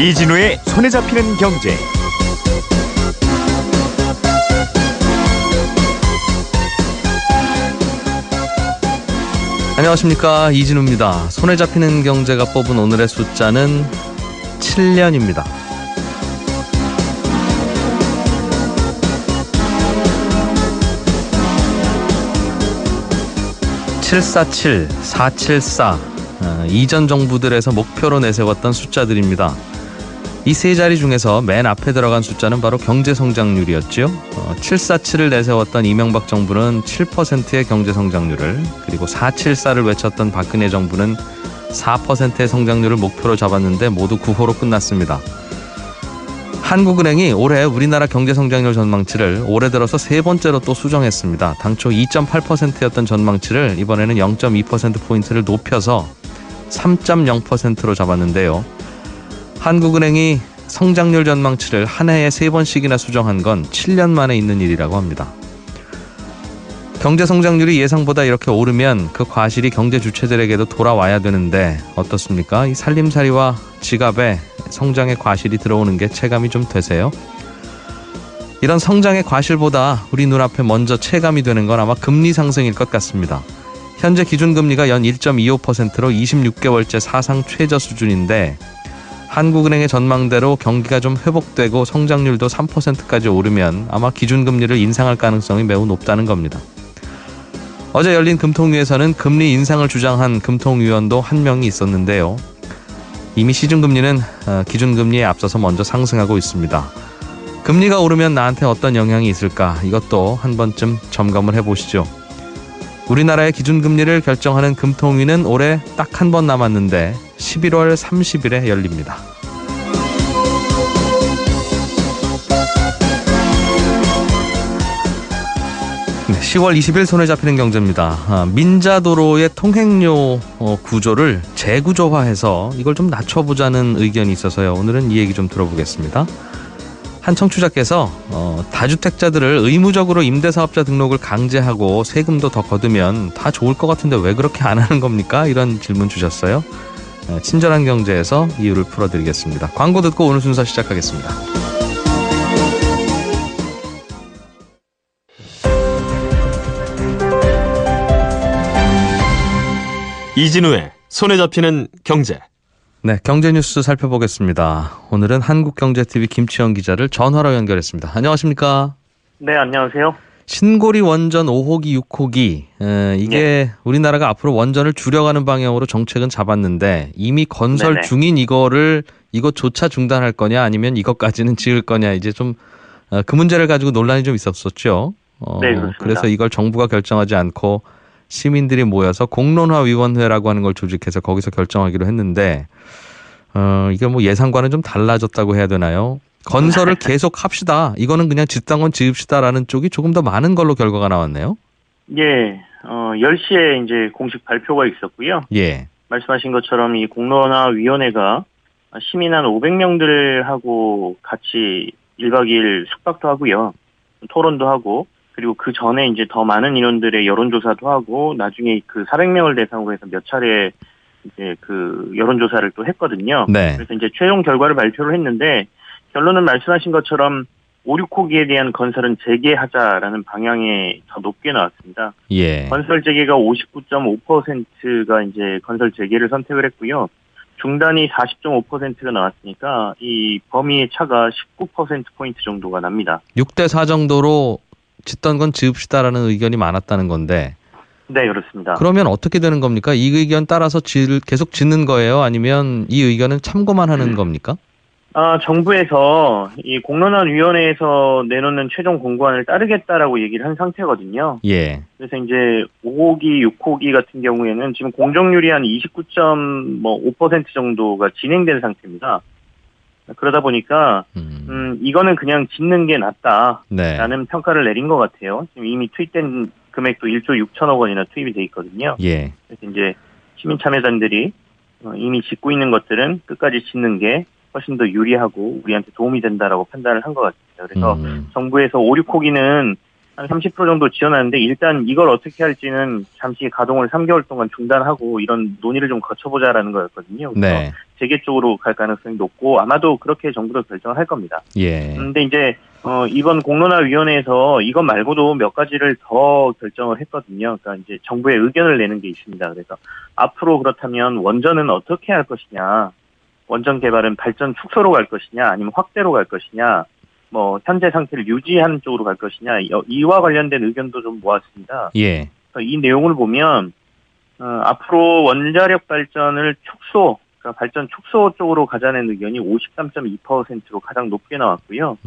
이진우의 손에 잡히는 경제. 안녕하십니까, 이진우입니다. 손에 잡히는 경제가 뽑은 오늘의 숫자는 7년입니다. (747) (474) 이전 정부들에서 목표로 내세웠던 숫자들입니다. 이 세 자리 중에서 맨 앞에 들어간 숫자는 바로 경제성장률이었죠. 747을 내세웠던 이명박 정부는 7%의 경제성장률을, 그리고 474를 외쳤던 박근혜 정부는 4%의 성장률을 목표로 잡았는데 모두 9호로 끝났습니다. 한국은행이 올해 우리나라 경제성장률 전망치를 올해 들어서 세 번째로 또 수정했습니다. 당초 2.8%였던 전망치를 이번에는 0.2%포인트를 높여서 3.0%로 잡았는데요. 한국은행이 성장률 전망치를 한 해에 세 번씩이나 수정한 건 7년 만에 있는 일이라고 합니다. 경제 성장률이 예상보다 이렇게 오르면 그 과실이 경제 주체들에게도 돌아와야 되는데 어떻습니까? 이 살림살이와 지갑에 성장의 과실이 들어오는 게 체감이 좀 되세요? 이런 성장의 과실보다 우리 눈앞에 먼저 체감이 되는 건 아마 금리 상승일 것 같습니다. 현재 기준금리가 연 1.25%로 26개월째 사상 최저 수준인데, 한국은행의 전망대로 경기가 좀 회복되고 성장률도 3%까지 오르면 아마 기준금리를 인상할 가능성이 매우 높다는 겁니다. 어제 열린 금통위에서는 금리 인상을 주장한 금통위원도 한 명이 있었는데요. 이미 시중금리는 기준금리에 앞서서 먼저 상승하고 있습니다. 금리가 오르면 나한테 어떤 영향이 있을까? 이것도 한 번쯤 점검을 해보시죠. 우리나라의 기준금리를 결정하는 금통위는 올해 딱 한 번 남았는데 11월 30일에 열립니다. 네, 10월 20일 손에 잡히는 경제입니다. 민자도로의 통행료 구조를 재구조화해서 이걸 좀 낮춰보자는 의견이 있어서요. 오늘은 이 얘기 좀 들어보겠습니다. 한 청취자께서 다주택자들을 의무적으로 임대사업자 등록을 강제하고 세금도 더 거두면 다 좋을 것 같은데 왜 그렇게 안 하는 겁니까? 이런 질문 주셨어요. 친절한 경제에서 이유를 풀어드리겠습니다. 광고 듣고 오늘 순서 시작하겠습니다. 이진우의 손에 잡히는 경제. 네, 경제 뉴스 살펴보겠습니다. 오늘은 한국경제TV 김치영 기자를 전화로 연결했습니다. 안녕하십니까? 네, 안녕하세요. 신고리 원전 5호기, 6호기 이게 우리나라가 앞으로 원전을 줄여가는 방향으로 정책은 잡았는데 이미 건설 중인 이것조차 중단할 거냐 아니면 이것까지는 지을 거냐, 이제 좀 그 문제를 가지고 논란이 좀 있었었죠. 네, 그렇습니다. 그래서 이걸 정부가 결정하지 않고 시민들이 모여서 공론화위원회라고 하는 걸 조직해서 거기서 결정하기로 했는데 이게 뭐 예상과는 좀 달라졌다고 해야 되나요? 건설을 계속 합시다, 이거는 그냥 짓던 건 지읍시다라는 쪽이 조금 더 많은 걸로 결과가 나왔네요. 예, 10시에 이제 공식 발표가 있었고요. 예. 말씀하신 것처럼 이 공론화위원회가 시민 한 500명들하고 같이 1박 2일 숙박도 하고요. 토론도 하고, 그리고 그 전에 이제 더 많은 인원들의 여론조사도 하고, 나중에 그 400명을 대상으로 해서 몇 차례 이제 그 여론조사를 또 했거든요. 네. 그래서 이제 최종 결과를 발표를 했는데, 결론은 말씀하신 것처럼 5, 6호기에 대한 건설은 재개하자라는 방향에 더 높게 나왔습니다. 예. 건설 재개가 59.5%가 이제 건설 재개를 선택을 했고요. 중단이 40.5%가 나왔으니까 이 범위의 차가 19%포인트 정도가 납니다. 6대4 정도로 짓던 건 지읍시다라는 의견이 많았다는 건데. 네, 그렇습니다. 그러면 어떻게 되는 겁니까? 이 의견 따라서 계속 짓는 거예요? 아니면 이 의견은 참고만 하는 겁니까? 정부에서 이 공론화위원회에서 내놓는 최종 공고안을 따르겠다라고 얘기를 한 상태거든요. 예. 그래서 이제 5호기, 6호기 같은 경우에는 지금 공정률이 한 29.5% 정도가 진행된 상태입니다. 그러다 보니까 이거는 그냥 짓는 게 낫다라는 평가를 내린 것 같아요. 지금 이미 투입된 금액도 1조 6천억 원이나 투입이 돼 있거든요. 예. 그래서 이제 시민참여단들이 이미 짓고 있는 것들은 끝까지 짓는 게 훨씬 더 유리하고 우리한테 도움이 된다라고 판단을 한 것 같습니다. 그래서 정부에서 5, 6호기는 한 30% 정도 지원하는데 일단 이걸 어떻게 할지는 잠시 가동을 3개월 동안 중단하고 이런 논의를 좀 거쳐보자라는 거였거든요. 그래서 네. 재개 쪽으로 갈 가능성이 높고 아마도 그렇게 정부도 결정을 할 겁니다. 예. 근데 이제 이번 공론화위원회에서 이것 말고도 몇 가지를 더 결정을 했거든요. 그러니까 이제 정부의 의견을 내는 게 있습니다. 그래서 앞으로 그렇다면 원전은 어떻게 할 것이냐, 원전 개발은 발전 축소로 갈 것이냐, 아니면 확대로 갈 것이냐, 뭐 현재 상태를 유지하는 쪽으로 갈 것이냐, 이와 관련된 의견도 좀 모았습니다. 예. 그래서 이 내용을 보면 앞으로 원자력 발전을 축소, 그러니까 발전 축소 쪽으로 가자는 의견이 53.2%로 가장 높게 나왔고요.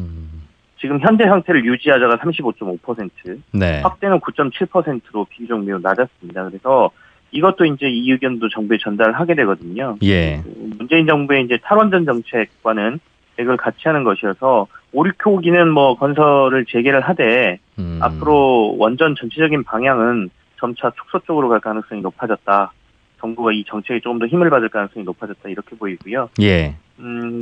지금 현재 상태를 유지하자가 35.5%, 네. 확대는 9.7%로 비교적 매우 낮았습니다. 그래서 이것도 이제 이 의견도 정부에 전달하게 되거든요. 예. 문재인 정부의 이제 탈원전 정책과는 맥을 같이 하는 것이어서 5, 6호기는 뭐 건설을 재개를 하되 앞으로 원전 전체적인 방향은 점차 축소 쪽으로 갈 가능성이 높아졌다. 정부가 이 정책에 조금 더 힘을 받을 가능성이 높아졌다 이렇게 보이고요. 예.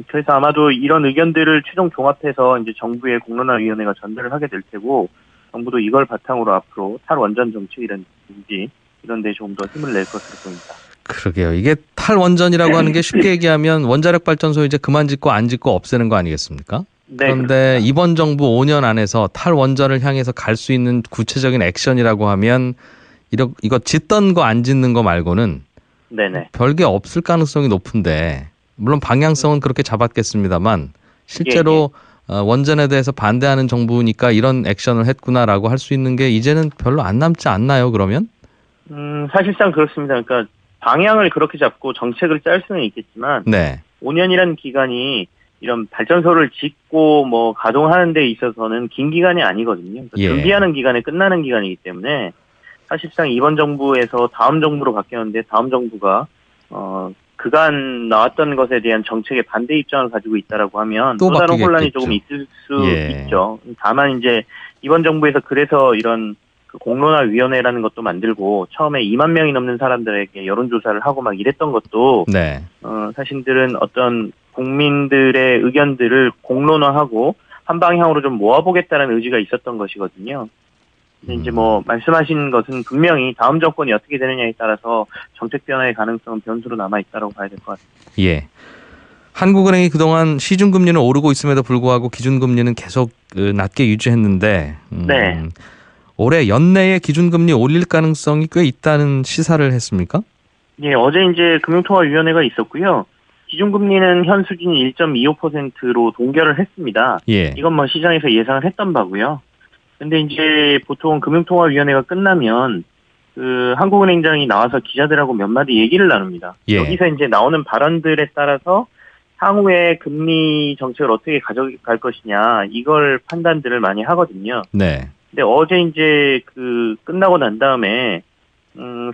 그래서 아마도 이런 의견들을 최종 종합해서 이제 정부의 공론화위원회가 전달을 하게 될 테고 정부도 이걸 바탕으로 앞으로 탈원전 정책이라든지 이런 데 좀 더 힘을 낼 것으로 보입니다. 그러게요. 이게 탈원전이라고 하는 게 쉽게 얘기하면 원자력 발전소 이제 그만 짓고 안 짓고 없애는 거 아니겠습니까? 네, 그런데 그렇습니다. 이번 정부 5년 안에서 탈원전을 향해서 갈 수 있는 구체적인 액션이라고 하면 이거 짓던 거 안 짓는 거 말고는 네네. 별게 없을 가능성이 높은데 물론 방향성은 그렇게 잡았겠습니다만 실제로 원전에 대해서 반대하는 정부니까 이런 액션을 했구나라고 할 수 있는 게 이제는 별로 안 남지 않나요, 그러면? 사실상 그렇습니다. 그러니까 방향을 그렇게 잡고 정책을 짤 수는 있겠지만 네. 5년이라는 기간이 이런 발전소를 짓고 뭐 가동하는 데 있어서는 긴 기간이 아니거든요. 그러니까 예. 준비하는 기간에 끝나는 기간이기 때문에 사실상 이번 정부에서 다음 정부로 바뀌었는데 다음 정부가 그간 나왔던 것에 대한 정책에 반대 입장을 가지고 있다라고 하면 또 또 다른 바뀌겠겠죠. 혼란이 조금 있을 수 예. 있죠. 다만 이제 이번 정부에서 그래서 이런 그 공론화위원회라는 것도 만들고 처음에 2만 명이 넘는 사람들에게 여론조사를 하고 막 이랬던 것도 네. 사실들은 어떤 국민들의 의견들을 공론화하고 한 방향으로 좀 모아보겠다는 의지가 있었던 것이거든요. 근데 이제 뭐 말씀하신 것은 분명히 다음 정권이 어떻게 되느냐에 따라서 정책 변화의 가능성은 변수로 남아 있다고 봐야 될 것 같습니다. 예. 한국은행이 그동안 시중금리는 오르고 있음에도 불구하고 기준금리는 계속 낮게 유지했는데 네. 올해 연내에 기준금리 올릴 가능성이 꽤 있다는 시사를 했습니까? 예, 어제 이제 금융통화위원회가 있었고요. 기준금리는 현 수준이 1.25%로 동결을 했습니다. 예. 이건 뭐 시장에서 예상을 했던 바고요. 근데 이제 보통 금융통화위원회가 끝나면 그 한국은행장이 나와서 기자들하고 몇 마디 얘기를 나눕니다. 예. 여기서 이제 나오는 발언들에 따라서 향후에 금리 정책을 어떻게 가져갈 것이냐 이걸 판단들을 많이 하거든요. 네. 근데 어제 이제 그 끝나고 난 다음에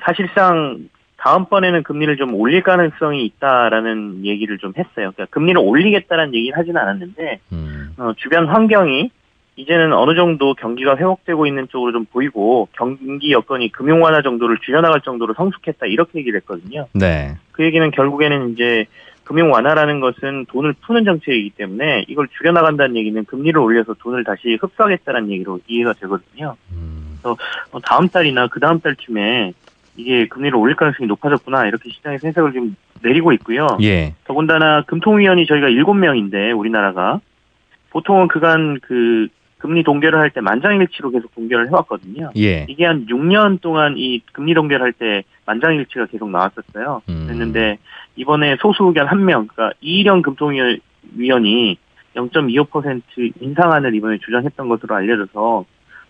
사실상 다음번에는 금리를 좀 올릴 가능성이 있다라는 얘기를 좀 했어요. 그러니까 금리를 올리겠다라는 얘기를 하지는 않았는데 주변 환경이 이제는 어느 정도 경기가 회복되고 있는 쪽으로 좀 보이고 경기 여건이 금융 완화 정도를 줄여나갈 정도로 성숙했다 이렇게 얘기를 했거든요. 네. 그 얘기는 결국에는 이제 금융 완화라는 것은 돈을 푸는 정책이기 때문에 이걸 줄여나간다는 얘기는 금리를 올려서 돈을 다시 흡수하겠다는 얘기로 이해가 되거든요. 그래서 다음 달이나 그 다음 달쯤에 이게 금리를 올릴 가능성이 높아졌구나 이렇게 시장에서 해석을 지금 내리고 있고요. 예. 더군다나 금통위원이 저희가 7명인데 우리나라가 보통은 그간 그 금리 동결을 할 때 만장일치로 계속 동결을 해왔거든요. 예. 이게 한 6년 동안 이 금리 동결할 때 만장일치가 계속 나왔었어요. 그랬는데 이번에 소수 의견 1명, 그러니까 이일영 금통위원이 0.25% 인상안을 이번에 주장했던 것으로 알려져서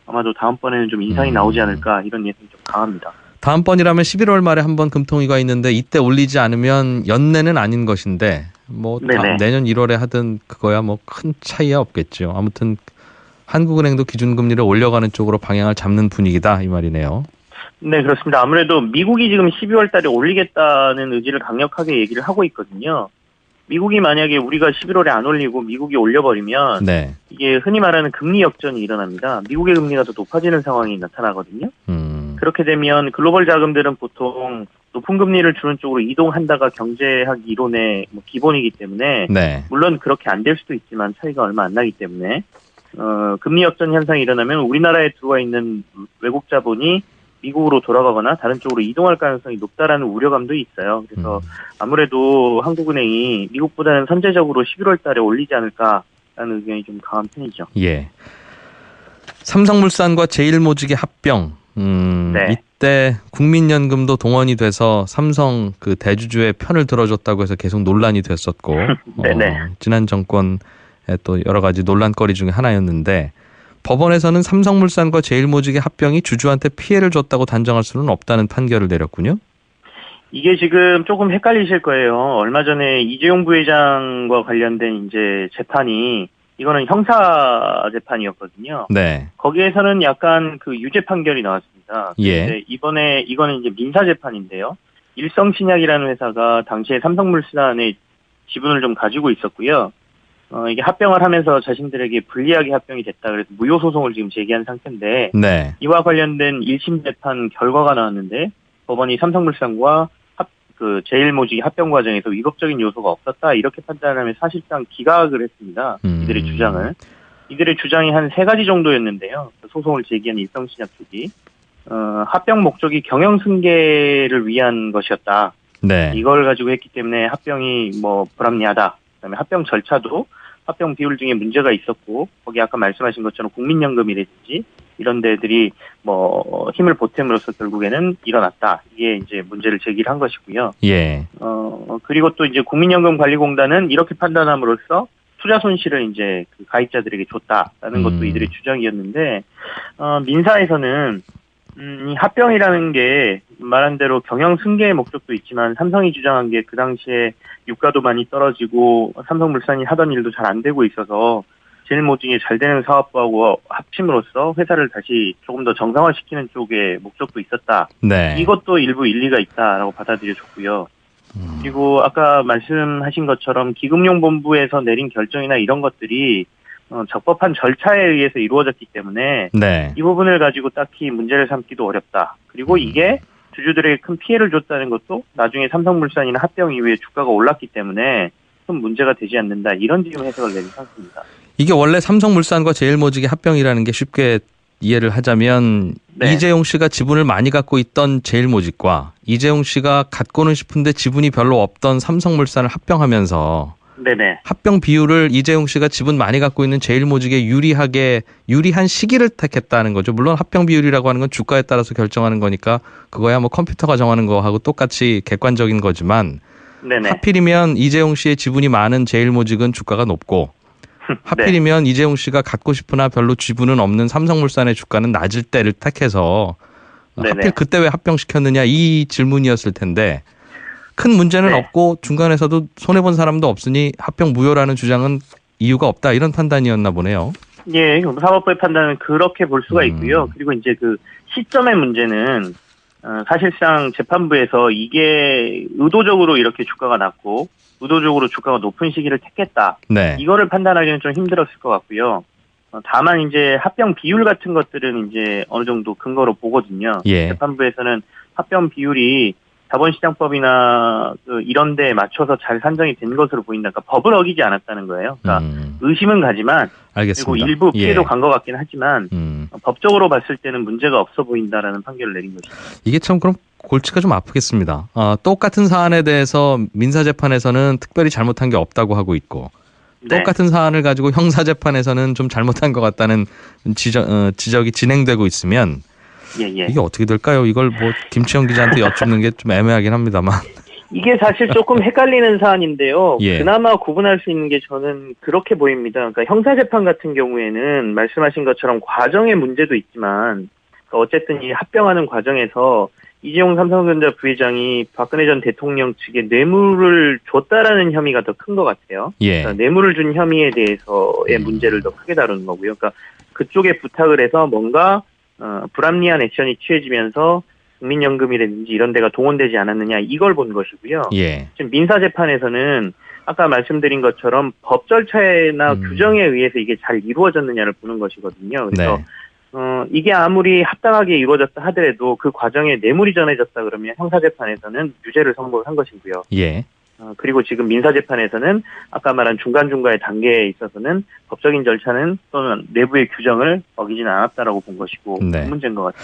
아마도 다음번에는 좀 인상이 나오지 않을까 이런 예상이 좀 강합니다. 다음번이라면 11월 말에 한번 금통위가 있는데 이때 올리지 않으면 연내는 아닌 것인데 뭐 내년 1월에 하든 그거야 뭐 큰 차이야 없겠죠. 아무튼 한국은행도 기준금리를 올려가는 쪽으로 방향을 잡는 분위기다 이 말이네요. 네, 그렇습니다. 아무래도 미국이 지금 12월 달에 올리겠다는 의지를 강력하게 얘기를 하고 있거든요. 미국이 만약에 우리가 11월에 안 올리고 미국이 올려버리면 네. 이게 흔히 말하는 금리 역전이 일어납니다. 미국의 금리가 더 높아지는 상황이 나타나거든요. 그렇게 되면 글로벌 자금들은 보통 높은 금리를 주는 쪽으로 이동한다가 경제학 이론의 뭐 기본이기 때문에 네. 물론 그렇게 안 될 수도 있지만 차이가 얼마 안 나기 때문에 금리 역전 현상이 일어나면 우리나라에 들어와 있는 외국 자본이 미국으로 돌아가거나 다른 쪽으로 이동할 가능성이 높다라는 우려감도 있어요. 그래서 아무래도 한국은행이 미국보다는 선제적으로 11월 달에 올리지 않을까라는 의견이 좀 강한 편이죠. 예. 삼성물산과 제일모직의 합병. 네. 이때 국민연금도 동원이 돼서 삼성 그 대주주의 편을 들어줬다고 해서 계속 논란이 됐었고 네네. 지난 정권에 또 여러 가지 논란거리 중에 하나였는데 법원에서는 삼성물산과 제일모직의 합병이 주주한테 피해를 줬다고 단정할 수는 없다는 판결을 내렸군요. 이게 지금 조금 헷갈리실 거예요. 얼마 전에 이재용 부회장과 관련된 이제 재판이 이거는 형사 재판이었거든요. 네. 거기에서는 약간 그 유죄 판결이 나왔습니다. 예. 근데 이번에 이거는 이제 민사 재판인데요. 일성신약이라는 회사가 당시에 삼성물산의 지분을 좀 가지고 있었고요. 이게 합병을 하면서 자신들에게 불리하게 합병이 됐다. 그래서 무효 소송을 지금 제기한 상태인데 네. 이와 관련된 1심 재판 결과가 나왔는데 법원이 삼성물산과 그 제일모직이 합병 과정에서 위법적인 요소가 없었다 이렇게 판단하면 사실상 기각을 했습니다. 이들의 주장을. 이들의 주장이 한 3가지 정도였는데요. 소송을 제기한 일성신약 측이 합병 목적이 경영 승계를 위한 것이었다. 네. 이걸 가지고 했기 때문에 합병이 뭐 불합리하다. 그다음에 합병 절차도 합병 비율 중에 문제가 있었고 거기 아까 말씀하신 것처럼 국민연금이라든지 이런 데들이 뭐 힘을 보탬으로써 결국에는 일어났다. 이게 이제 문제를 제기를 한 것이고요. 예. 그리고 또 이제 국민연금관리공단은 이렇게 판단함으로써 투자 손실을 이제 그 가입자들에게 줬다라는 것도 이들의 주장이었는데 민사에서는 이 합병이라는 게 말한 대로 경영 승계의 목적도 있지만 삼성이 주장한 게 그 당시에 유가도 많이 떨어지고 삼성물산이 하던 일도 잘 안 되고 있어서 제일모직이 잘 되는 사업부하고 합침으로써 회사를 다시 조금 더 정상화시키는 쪽에 목적도 있었다. 네. 이것도 일부 일리가 있다라고 받아들여졌고요. 그리고 아까 말씀하신 것처럼 기금융본부에서 내린 결정이나 이런 것들이 적법한 절차에 의해서 이루어졌기 때문에 네. 이 부분을 가지고 딱히 문제를 삼기도 어렵다. 그리고 이게 주주들에게 큰 피해를 줬다는 것도 나중에 삼성물산이나 합병 이후에 주가가 올랐기 때문에 큰 문제가 되지 않는다. 이런 지금 해석을 내린 상태입니다. 이게 원래 삼성물산과 제일모직의 합병이라는 게 쉽게 이해를 하자면 네. 이재용 씨가 지분을 많이 갖고 있던 제일모직과 이재용 씨가 갖고는 싶은데 지분이 별로 없던 삼성물산을 합병하면서 네네. 합병 비율을 이재용 씨가 지분 많이 갖고 있는 제일모직에 유리한 시기를 택했다는 거죠. 물론 합병 비율이라고 하는 건 주가에 따라서 결정하는 거니까 그거야 뭐 컴퓨터가 정하는 거하고 똑같이 객관적인 거지만 네네. 하필이면 이재용 씨의 지분이 많은 제일모직은 주가가 높고 하필이면 이재용 씨가 갖고 싶으나 별로 지분은 없는 삼성물산의 주가는 낮을 때를 택해서 하필 네네. 그때 왜 합병시켰느냐 이 질문이었을 텐데 큰 문제는 네. 없고 중간에서도 손해본 사람도 없으니 합병 무효라는 주장은 이유가 없다 이런 판단이었나 보네요. 예, 사법부의 판단은 그렇게 볼 수가 있고요. 그리고 이제 그 시점의 문제는 사실상 재판부에서 이게 의도적으로 이렇게 주가가 낮고 의도적으로 주가가 높은 시기를 택했다. 네. 이거를 판단하기는 좀 힘들었을 것 같고요. 다만 이제 합병 비율 같은 것들은 이제 어느 정도 근거로 보거든요. 예. 재판부에서는 합병 비율이 자본시장법이나 이런 데에 맞춰서 잘 산정이 된 것으로 보인다. 그러니까 법을 어기지 않았다는 거예요. 그러니까 의심은 가지만 알겠습니다. 그리고 일부 피해도 예. 간 것 같긴 하지만 법적으로 봤을 때는 문제가 없어 보인다라는 판결을 내린 것이죠. 이게 참 그럼 골치가 좀 아프겠습니다. 똑같은 사안에 대해서 민사재판에서는 특별히 잘못한 게 없다고 하고 있고 네. 똑같은 사안을 가지고 형사재판에서는 좀 잘못한 것 같다는 지적이 진행되고 있으면 예. 이게 어떻게 될까요? 이걸 뭐 김치영 기자한테 여쭙는 게 좀 애매하긴 합니다만. 이게 사실 조금 헷갈리는 사안인데요. 예. 그나마 구분할 수 있는 게 저는 그렇게 보입니다. 그러니까 형사재판 같은 경우에는 말씀하신 것처럼 과정의 문제도 있지만 그러니까 어쨌든 이 합병하는 과정에서 이재용 삼성전자 부회장이 박근혜 전 대통령 측에 뇌물을 줬다라는 혐의가 더 큰 것 같아요. 예. 그러니까 뇌물을 준 혐의에 대해서의 문제를 더 크게 다루는 거고요. 그러니까 그쪽에 부탁을 해서 뭔가 불합리한 액션이 취해지면서 국민연금이라든지 이런 데가 동원되지 않았느냐 이걸 본 것이고요. 예. 지금 민사재판에서는 아까 말씀드린 것처럼 법 절차나 규정에 의해서 이게 잘 이루어졌느냐를 보는 것이거든요. 그래서 네. 이게 아무리 합당하게 이루어졌다 하더라도 그 과정에 뇌물이 전해졌다 그러면 형사재판에서는 유죄를 선고한 것이고요. 예. 그리고 지금 민사재판에서는 아까 말한 중간중간의 단계에 있어서는 법적인 절차는 또는 내부의 규정을 어기지는 않았다라고 본 것이고 네. 그 문제인 것 같아요.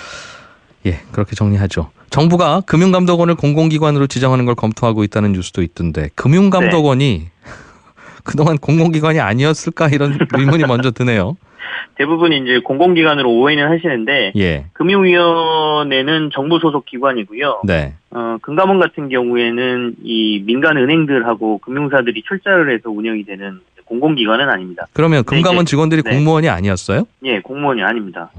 예, 그렇게 정리하죠. 정부가 금융감독원을 공공기관으로 지정하는 걸 검토하고 있다는 뉴스도 있던데 금융감독원이 그동안 공공기관이 아니었을까 이런 의문이 먼저 드네요. 대부분 이제 공공기관으로 오해는 하시는데 예. 금융위원회는 정부 소속 기관이고요. 네. 금감원 같은 경우에는 이 민간 은행들하고 금융사들이 출자를 해서 운영이 되는 공공기관은 아닙니다. 그러면 금감원 직원들이 네. 공무원이 아니었어요? 예, 공무원이 아닙니다.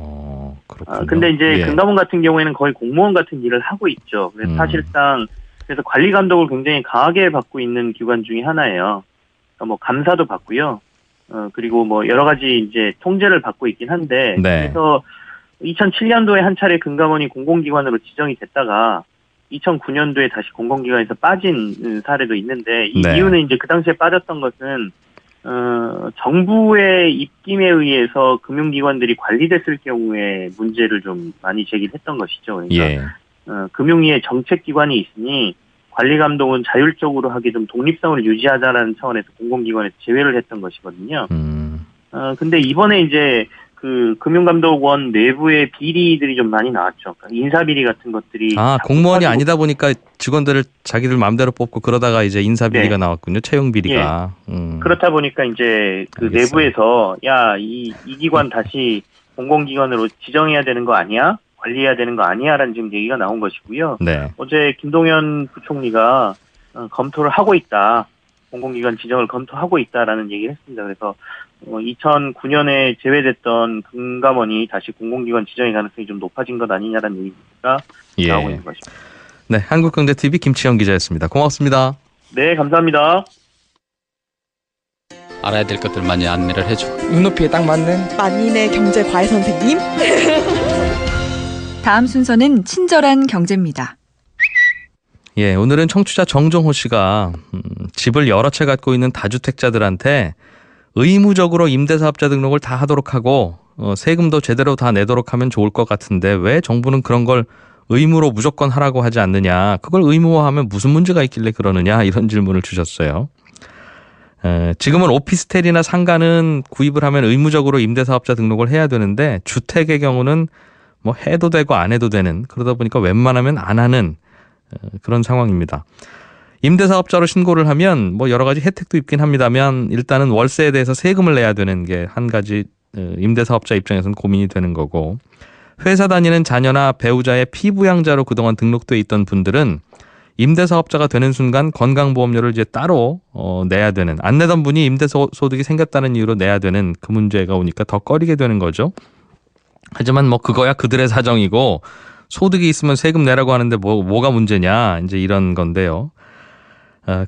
그렇군요. 근데 이제 예. 금감원 같은 경우에는 거의 공무원 같은 일을 하고 있죠. 그래서 사실상 그래서 관리 감독을 굉장히 강하게 받고 있는 기관 중에 하나예요. 그러니까 뭐 감사도 받고요. 그리고 뭐 여러 가지 이제 통제를 받고 있긴 한데 네. 그래서 2007년도에 한 차례 금감원이 공공기관으로 지정이 됐다가 2009년도에 다시 공공기관에서 빠진 사례도 있는데 이 네. 이유는 이제 그 당시에 빠졌던 것은 정부의 입김에 의해서 금융기관들이 관리됐을 경우에 문제를 좀 많이 제기했던 것이죠. 그러니까 예. 금융위의 정책기관이 있으니 관리감독은 자율적으로 하기 좀 독립성을 유지하자라는 차원에서 공공기관에서 제외를 했던 것이거든요. 근데 이번에 이제 그 금융감독원 내부의 비리들이 좀 많이 나왔죠. 그러니까 인사비리 같은 것들이. 공무원이 아니다 보니까 직원들을 자기들 마음대로 뽑고 그러다가 이제 인사비리가 네. 나왔군요. 채용비리가. 그렇다 보니까 이제 그 알겠어요. 내부에서 야, 이 기관 다시 공공기관으로 지정해야 되는 거 아니야? 관리해야 되는 거 아니야라는 지금 얘기가 나온 것이고요. 네. 어제 김동연 부총리가 검토를 하고 있다. 공공기관 지정을 검토하고 있다라는 얘기를 했습니다. 그래서 2009년에 제외됐던 금감원이 다시 공공기관 지정의 가능성이 좀 높아진 것 아니냐라는 얘기가 나오고 있는 것입니다. 네, 한국경제TV 김치영 기자였습니다. 고맙습니다. 네, 감사합니다. 알아야 될 것들 많이 안내를 해주고 눈높이에 딱 맞는 만인의 경제 과외 선생님. 다음 순서는 친절한 경제입니다. 예, 오늘은 청취자 정종호 씨가 집을 여러 채 갖고 있는 다주택자들한테 의무적으로 임대사업자 등록을 다 하도록 하고 세금도 제대로 다 내도록 하면 좋을 것 같은데 왜 정부는 그런 걸 의무로 무조건 하라고 하지 않느냐, 그걸 의무화하면 무슨 문제가 있길래 그러느냐, 이런 질문을 주셨어요. 지금은 오피스텔이나 상가는 구입을 하면 의무적으로 임대사업자 등록을 해야 되는데 주택의 경우는 뭐 해도 되고 안 해도 되는, 그러다 보니까 웬만하면 안 하는 그런 상황입니다. 임대사업자로 신고를 하면 뭐 여러 가지 혜택도 있긴 합니다만 일단은 월세에 대해서 세금을 내야 되는 게 한 가지 임대사업자 입장에서는 고민이 되는 거고, 회사 다니는 자녀나 배우자의 피부양자로 그동안 등록돼 있던 분들은 임대사업자가 되는 순간 건강보험료를 이제 따로 내야 되는, 안 내던 분이 임대소득이 생겼다는 이유로 내야 되는 그 문제가 오니까 더 꺼리게 되는 거죠. 하지만 뭐 그거야 그들의 사정이고 소득이 있으면 세금 내라고 하는데 뭐가 문제냐, 이제 이런 건데요.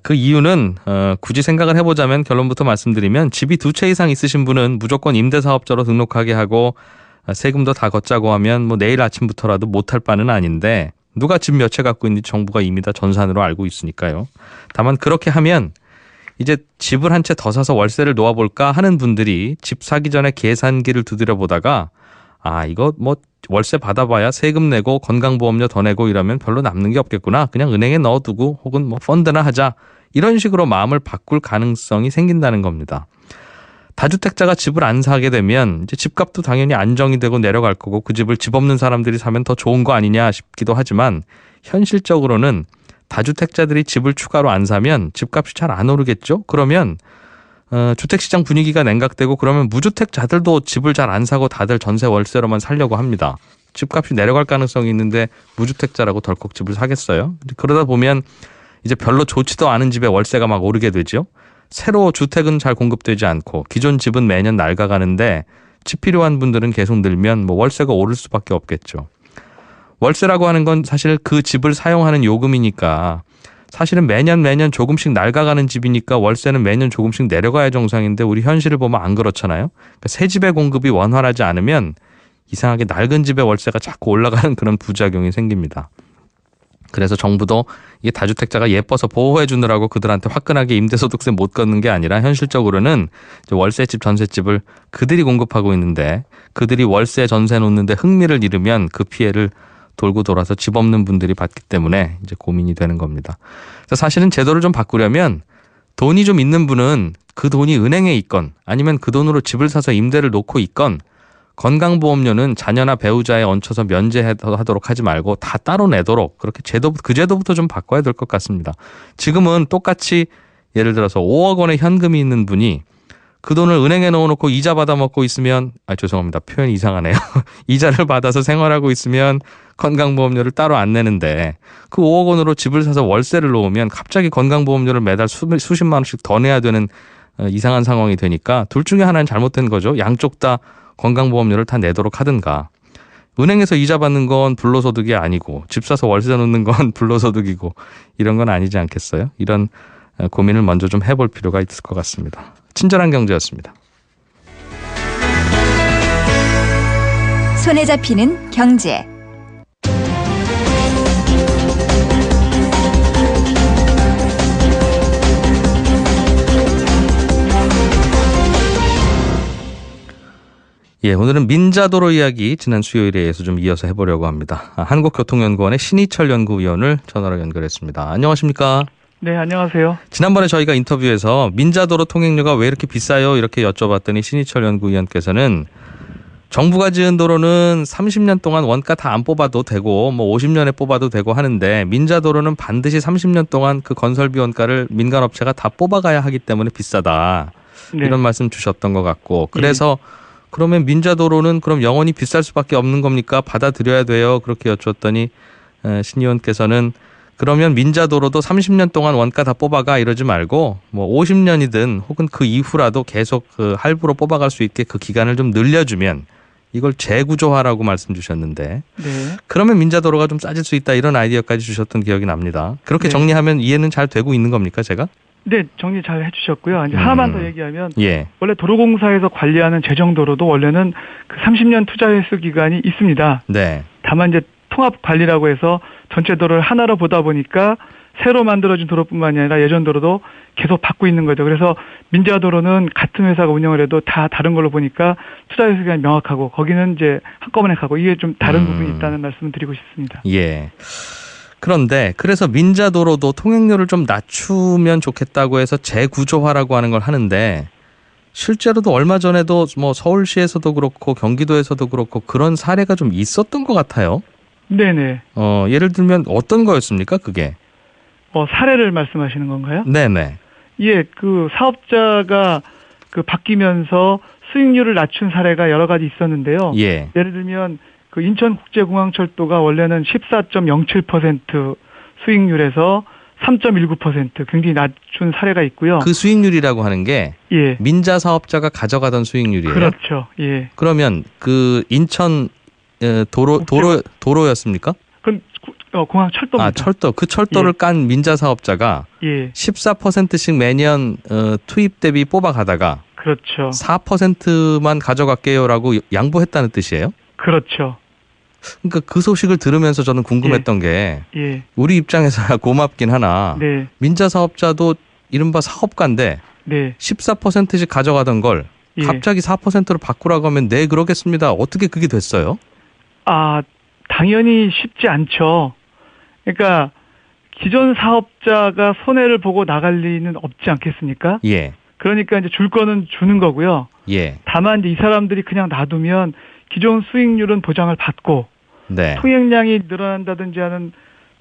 그 이유는 굳이 생각을 해보자면 결론부터 말씀드리면 집이 2채 이상 있으신 분은 무조건 임대사업자로 등록하게 하고 세금도 다 걷자고 하면 뭐 내일 아침부터라도 못할 바는 아닌데 누가 집 몇 채 갖고 있는지 정부가 이미 다 전산으로 알고 있으니까요. 다만 그렇게 하면 이제 집을 한 채 더 사서 월세를 놓아볼까 하는 분들이 집 사기 전에 계산기를 두드려 보다가 이거 뭐 월세 받아봐야 세금 내고 건강보험료 더 내고 이러면 별로 남는 게 없겠구나, 그냥 은행에 넣어두고 혹은 뭐 펀드나 하자, 이런 식으로 마음을 바꿀 가능성이 생긴다는 겁니다. 다주택자가 집을 안 사게 되면 이제 집값도 당연히 안정이 되고 내려갈 거고 그 집을 집 없는 사람들이 사면 더 좋은 거 아니냐 싶기도 하지만 현실적으로는 다주택자들이 집을 추가로 안 사면 집값이 잘 안 오르겠죠. 그러면 주택시장 분위기가 냉각되고 그러면 무주택자들도 집을 잘 안 사고 다들 전세 월세로만 살려고 합니다. 집값이 내려갈 가능성이 있는데 무주택자라고 덜컥 집을 사겠어요? 그러다 보면 이제 별로 좋지도 않은 집에 월세가 막 오르게 되죠. 새로 주택은 잘 공급되지 않고 기존 집은 매년 낡아가는데 집 필요한 분들은 계속 늘면 뭐 월세가 오를 수밖에 없겠죠. 월세라고 하는 건 사실 그 집을 사용하는 요금이니까 사실은 매년 조금씩 낡아가는 집이니까 월세는 매년 조금씩 내려가야 정상인데 우리 현실을 보면 안 그렇잖아요. 그러니까 새 집의 공급이 원활하지 않으면 이상하게 낡은 집의 월세가 자꾸 올라가는 그런 부작용이 생깁니다. 그래서 정부도 이게 다주택자가 예뻐서 보호해 주느라고 그들한테 화끈하게 임대소득세 못 걷는 게 아니라 현실적으로는 월세집, 전세집을 그들이 공급하고 있는데 그들이 월세, 전세 놓는데 흥미를 잃으면 그 피해를 돌고 돌아서 집 없는 분들이 받기 때문에 이제 고민이 되는 겁니다. 사실은 제도를 좀 바꾸려면 돈이 좀 있는 분은 그 돈이 은행에 있건 아니면 그 돈으로 집을 사서 임대를 놓고 있건 건강보험료는 자녀나 배우자에 얹혀서 면제하도록 하지 말고 다 따로 내도록 그렇게 그 제도부터 좀 바꿔야 될 것 같습니다. 지금은 똑같이 예를 들어서 5억 원의 현금이 있는 분이 그 돈을 은행에 넣어놓고 이자 받아 먹고 있으면 죄송합니다. 표현이 이상하네요. 이자를 받아서 생활하고 있으면 건강보험료를 따로 안 내는데 그 5억 원으로 집을 사서 월세를 놓으면 갑자기 건강보험료를 매달 수십만 원씩 더 내야 되는 이상한 상황이 되니까 둘 중에 하나는 잘못된 거죠. 양쪽 다 건강보험료를 다 내도록 하든가. 은행에서 이자 받는 건 불로소득이 아니고 집 사서 월세 놓는 건 불로소득이고 이런 건 아니지 않겠어요? 이런 고민을 먼저 좀 해볼 필요가 있을 것 같습니다. 친절한 경제였습니다. 손에 잡히는 경제. 오늘은 민자도로 이야기 지난 수요일에 이어서 좀 이어서 해보려고 합니다. 한국교통연구원의 신희철 연구위원을 전화로 연결했습니다. 안녕하십니까? 네, 안녕하세요. 지난번에 저희가 인터뷰에서 민자도로 통행료가 왜 이렇게 비싸요? 이렇게 여쭤봤더니 신희철 연구위원께서는 정부가 지은 도로는 30년 동안 원가 다 안 뽑아도 되고 50년에 뽑아도 되고 하는데 민자도로는 반드시 30년 동안 그 건설비 원가를 민간업체가 다 뽑아가야 하기 때문에 비싸다. 네. 이런 말씀 주셨던 것 같고 그래서 그러면 민자도로는 그럼 영원히 비쌀 수밖에 없는 겁니까? 받아들여야 돼요. 그렇게 여쭈었더니 신 의원께서는 그러면 민자도로도 30년 동안 원가 다 뽑아가 이러지 말고 50년이든 혹은 그 이후라도 계속 그 할부로 뽑아갈 수 있게 그 기간을 좀 늘려주면 이걸 재구조화라고 말씀 주셨는데 네. 그러면 민자도로가 좀 싸질 수 있다 이런 아이디어까지 주셨던 기억이 납니다. 그렇게 네. 정리하면 이해는 잘 되고 있는 겁니까 제가? 네, 정리 잘 해주셨고요. 이제 하나만 더 얘기하면 원래 도로공사에서 관리하는 재정도로도 원래는 그 30년 투자 횟수 기간이 있습니다. 네. 다만 이제 통합 관리라고 해서 전체 도로를 하나로 보다 보니까 새로 만들어진 도로뿐만이 아니라 예전 도로도 계속 받고 있는 거죠. 그래서 민자도로는 같은 회사가 운영을 해도 다 다른 걸로 보니까 투자 횟수 기간이 명확하고 거기는 이제 한꺼번에 가고 이게 좀 다른 부분이 있다는 말씀을 드리고 싶습니다. 예. 그런데 그래서 민자도로도 통행료를 좀 낮추면 좋겠다고 해서 재구조화라고 하는 걸 하는데 실제로도 얼마 전에도 서울시에서도 그렇고 경기도에서도 그렇고 그런 사례가 좀 있었던 것 같아요. 네네. 예를 들면 어떤 거였습니까 그게? 사례를 말씀하시는 건가요? 네네. 예, 그 사업자가 그 바뀌면서 수익률을 낮춘 사례가 여러 가지 있었는데요. 예. 예를 들면 그 인천국제공항철도가 원래는 14.07% 수익률에서 3.19% 굉장히 낮춘 사례가 있고요. 그 수익률이라고 하는 게 민자 사업자가 가져가던 수익률이에요. 그렇죠. 예. 그러면 그 인천 도로였습니까? 그건 공항 철도입니다. 철도. 그 철도를 깐 민자 사업자가 14%씩 매년 투입 대비 뽑아가다가 그렇죠. 4%만 가져갈게요라고 양보했다는 뜻이에요? 그렇죠. 그러니까 그 소식을 들으면서 저는 궁금했던 게 우리 입장에서야 고맙긴 하나 민자 사업자도 이른바 사업가인데 14%씩 가져가던 걸 갑자기 4%로 바꾸라고 하면 네 그러겠습니다. 어떻게 그게 됐어요? 당연히 쉽지 않죠. 그러니까 기존 사업자가 손해를 보고 나갈 리는 없지 않겠습니까? 예. 그러니까 이제 줄 거는 주는 거고요. 예. 다만 이제 이 사람들이 그냥 놔두면 기존 수익률은 보장을 받고 통행량이 늘어난다든지 하는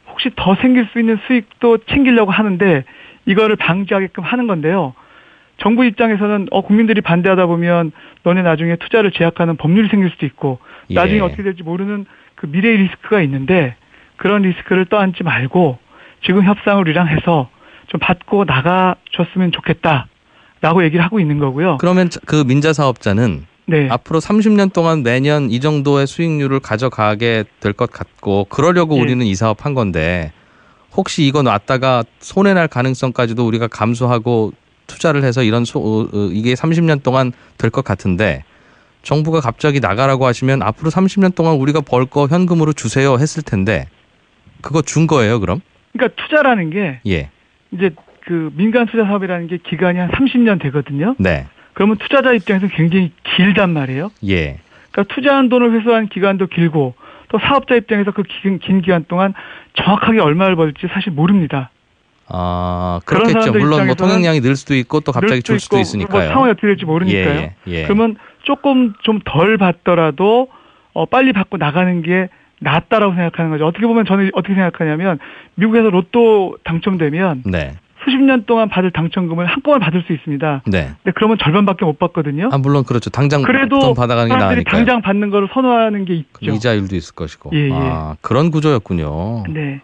혹시 더 생길 수 있는 수익도 챙기려고 하는데 이거를 방지하게끔 하는 건데요. 정부 입장에서는 국민들이 반대하다 보면 너네 나중에 투자를 제약하는 법률이 생길 수도 있고 나중에 어떻게 될지 모르는 그 미래의 리스크가 있는데 그런 리스크를 떠안지 말고 지금 협상을 우리랑 해서 좀 받고 나가줬으면 좋겠다라고 얘기를 하고 있는 거고요. 그러면 그 민자 사업자는 앞으로 30년 동안 매년 이 정도의 수익률을 가져가게 될 것 같고 그러려고 우리는 이 사업 한 건데 혹시 이거 놨다가 손해날 가능성까지도 우리가 감수하고 투자를 해서 이게 30년 동안 될 것 같은데 정부가 갑자기 나가라고 하시면 앞으로 30년 동안 우리가 벌 거 현금으로 주세요 했을 텐데 그거 준 거예요 그럼? 그러니까 투자라는 게 이제 그 민간 투자 사업이라는 게 기간이 한 30년 되거든요. 네. 그러면 투자자 입장에서 굉장히 길단 말이에요. 예. 그러니까 투자한 돈을 회수한 기간도 길고 또 사업자 입장에서 그 긴 기간 동안 정확하게 얼마를 벌지 사실 모릅니다. 그렇겠죠. 물론 뭐 통행량이 늘 수도 있고 또 갑자기 줄 수도 있으니까요. 뭐 상황이 어떻게 될지 모르니까요. 그러면 조금 좀 덜 받더라도 빨리 받고 나가는 게 낫다라고 생각하는 거죠. 어떻게 보면 저는 어떻게 생각하냐면 미국에서 로또 당첨되면 수십 년 동안 받을 당첨금을 한꺼번에 받을 수 있습니다. 근데 그러면 절반밖에 못 받거든요. 물론 그렇죠. 당장 그래도 돈 받아가는 게 사람들이 나으니까요. 당장 받는 거를 선호하는 게 있죠. 이자율도 있을 것이고. 예. 그런 구조였군요. 네.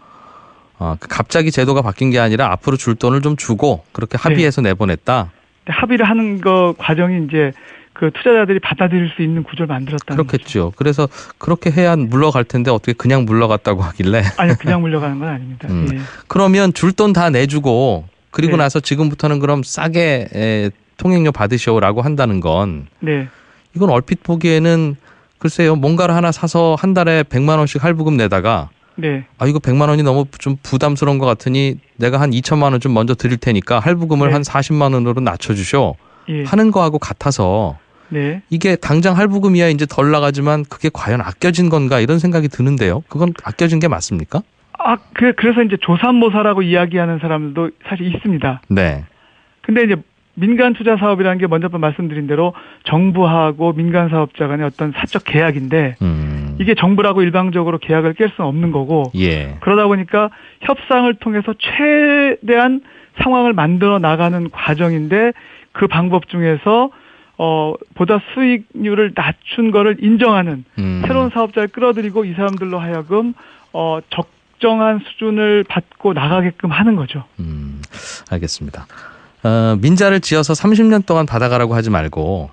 갑자기 제도가 바뀐 게 아니라 앞으로 줄 돈을 좀 주고 그렇게 합의해서 내보냈다. 합의를 하는 거 과정이 이제 그 투자자들이 받아들일 수 있는 구조를 만들었다는 그렇겠죠. 거죠. 그래서 그렇게 해야 물러갈 텐데 어떻게 그냥 물러갔다고 하길래. 아니요. 그냥 물러가는 건 아닙니다. 예. 그러면 줄 돈 다 내주고 그리고 나서 지금부터는 그럼 싸게 통행료 받으시오라고 한다는 건 이건 얼핏 보기에는 글쎄요. 뭔가를 하나 사서 한 달에 100만 원씩 할부금 내다가 이거 100만 원이 너무 좀 부담스러운 것 같으니 내가 한 2천만 원 좀 먼저 드릴 테니까 할부금을 한 40만 원으로 낮춰주쇼 하는 거하고 같아서 이게 당장 할부금이야 이제 덜 나가지만 그게 과연 아껴진 건가 이런 생각이 드는데요. 그건 아껴진 게 맞습니까? 그래서 이제 조삼모사라고 이야기하는 사람들도 사실 있습니다. 근데 이제 민간 투자 사업이라는 게 먼저 말씀드린 대로 정부하고 민간 사업자 간의 어떤 사적 계약인데 이게 정부라고 일방적으로 계약을 깰 수는 없는 거고 그러다 보니까 협상을 통해서 최대한 상황을 만들어 나가는 과정인데 그 방법 중에서 보다 수익률을 낮춘 거를 인정하는 새로운 사업자를 끌어들이고 이 사람들로 하여금 적정한 수준을 받고 나가게끔 하는 거죠. 알겠습니다. 민자를 지어서 30년 동안 받아가라고 하지 말고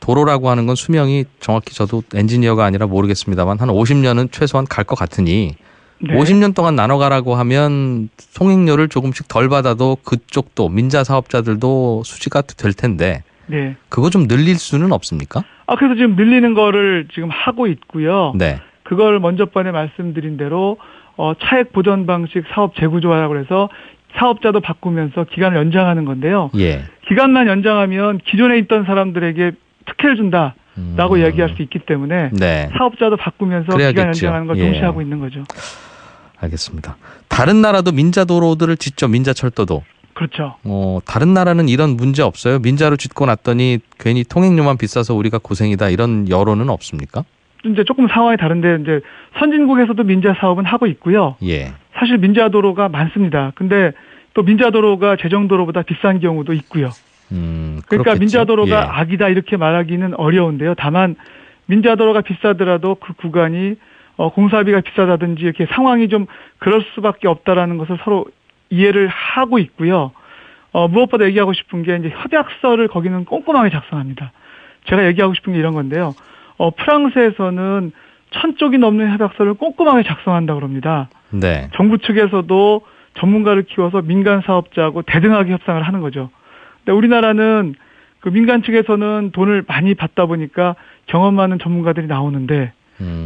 도로라고 하는 건 수명이 정확히 저도 엔지니어가 아니라 모르겠습니다만 한 50년은 최소한 갈 것 같으니 50년 동안 나눠가라고 하면 통행료를 조금씩 덜 받아도 그쪽도 민자 사업자들도 수지가 될 텐데 그거 좀 늘릴 수는 없습니까? 그래서 지금 늘리는 거를 지금 하고 있고요. 그걸 먼저 번에 말씀드린 대로 차액 보전 방식 사업 재구조화라고 해서 사업자도 바꾸면서 기간을 연장하는 건데요. 기간만 연장하면 기존에 있던 사람들에게 특혜를 준다라고 이야기할 수 있기 때문에 사업자도 바꾸면서 그래야겠죠. 기간 연장하는 걸 동시에 하고 있는 거죠. 알겠습니다. 다른 나라도 민자 도로들을 짓죠. 민자 철도도. 그렇죠. 다른 나라는 이런 문제 없어요? 민자로 짓고 났더니 괜히 통행료만 비싸서 우리가 고생이다 이런 여론은 없습니까? 이제 조금 상황이 다른데 이제 선진국에서도 민자 사업은 하고 있고요. 사실 민자 도로가 많습니다. 근데 또 민자 도로가 재정 도로보다 비싼 경우도 있고요. 그러니까 그렇겠죠. 민자 도로가 악이다 이렇게 말하기는 어려운데요. 다만 민자 도로가 비싸더라도 그 구간이 공사비가 비싸다든지 이렇게 상황이 좀 그럴 수밖에 없다라는 것을 서로 이해를 하고 있고요. 무엇보다 얘기하고 싶은 게 이제 협약서를 거기는 꼼꼼하게 작성합니다. 제가 얘기하고 싶은 게 이런 건데요. 프랑스에서는 1000쪽이 넘는 협약서를 꼼꼼하게 작성한다고 그럽니다. 정부 측에서도 전문가를 키워서 민간 사업자하고 대등하게 협상을 하는 거죠. 근데 우리나라는 그 민간 측에서는 돈을 많이 받다 보니까 경험 많은 전문가들이 나오는데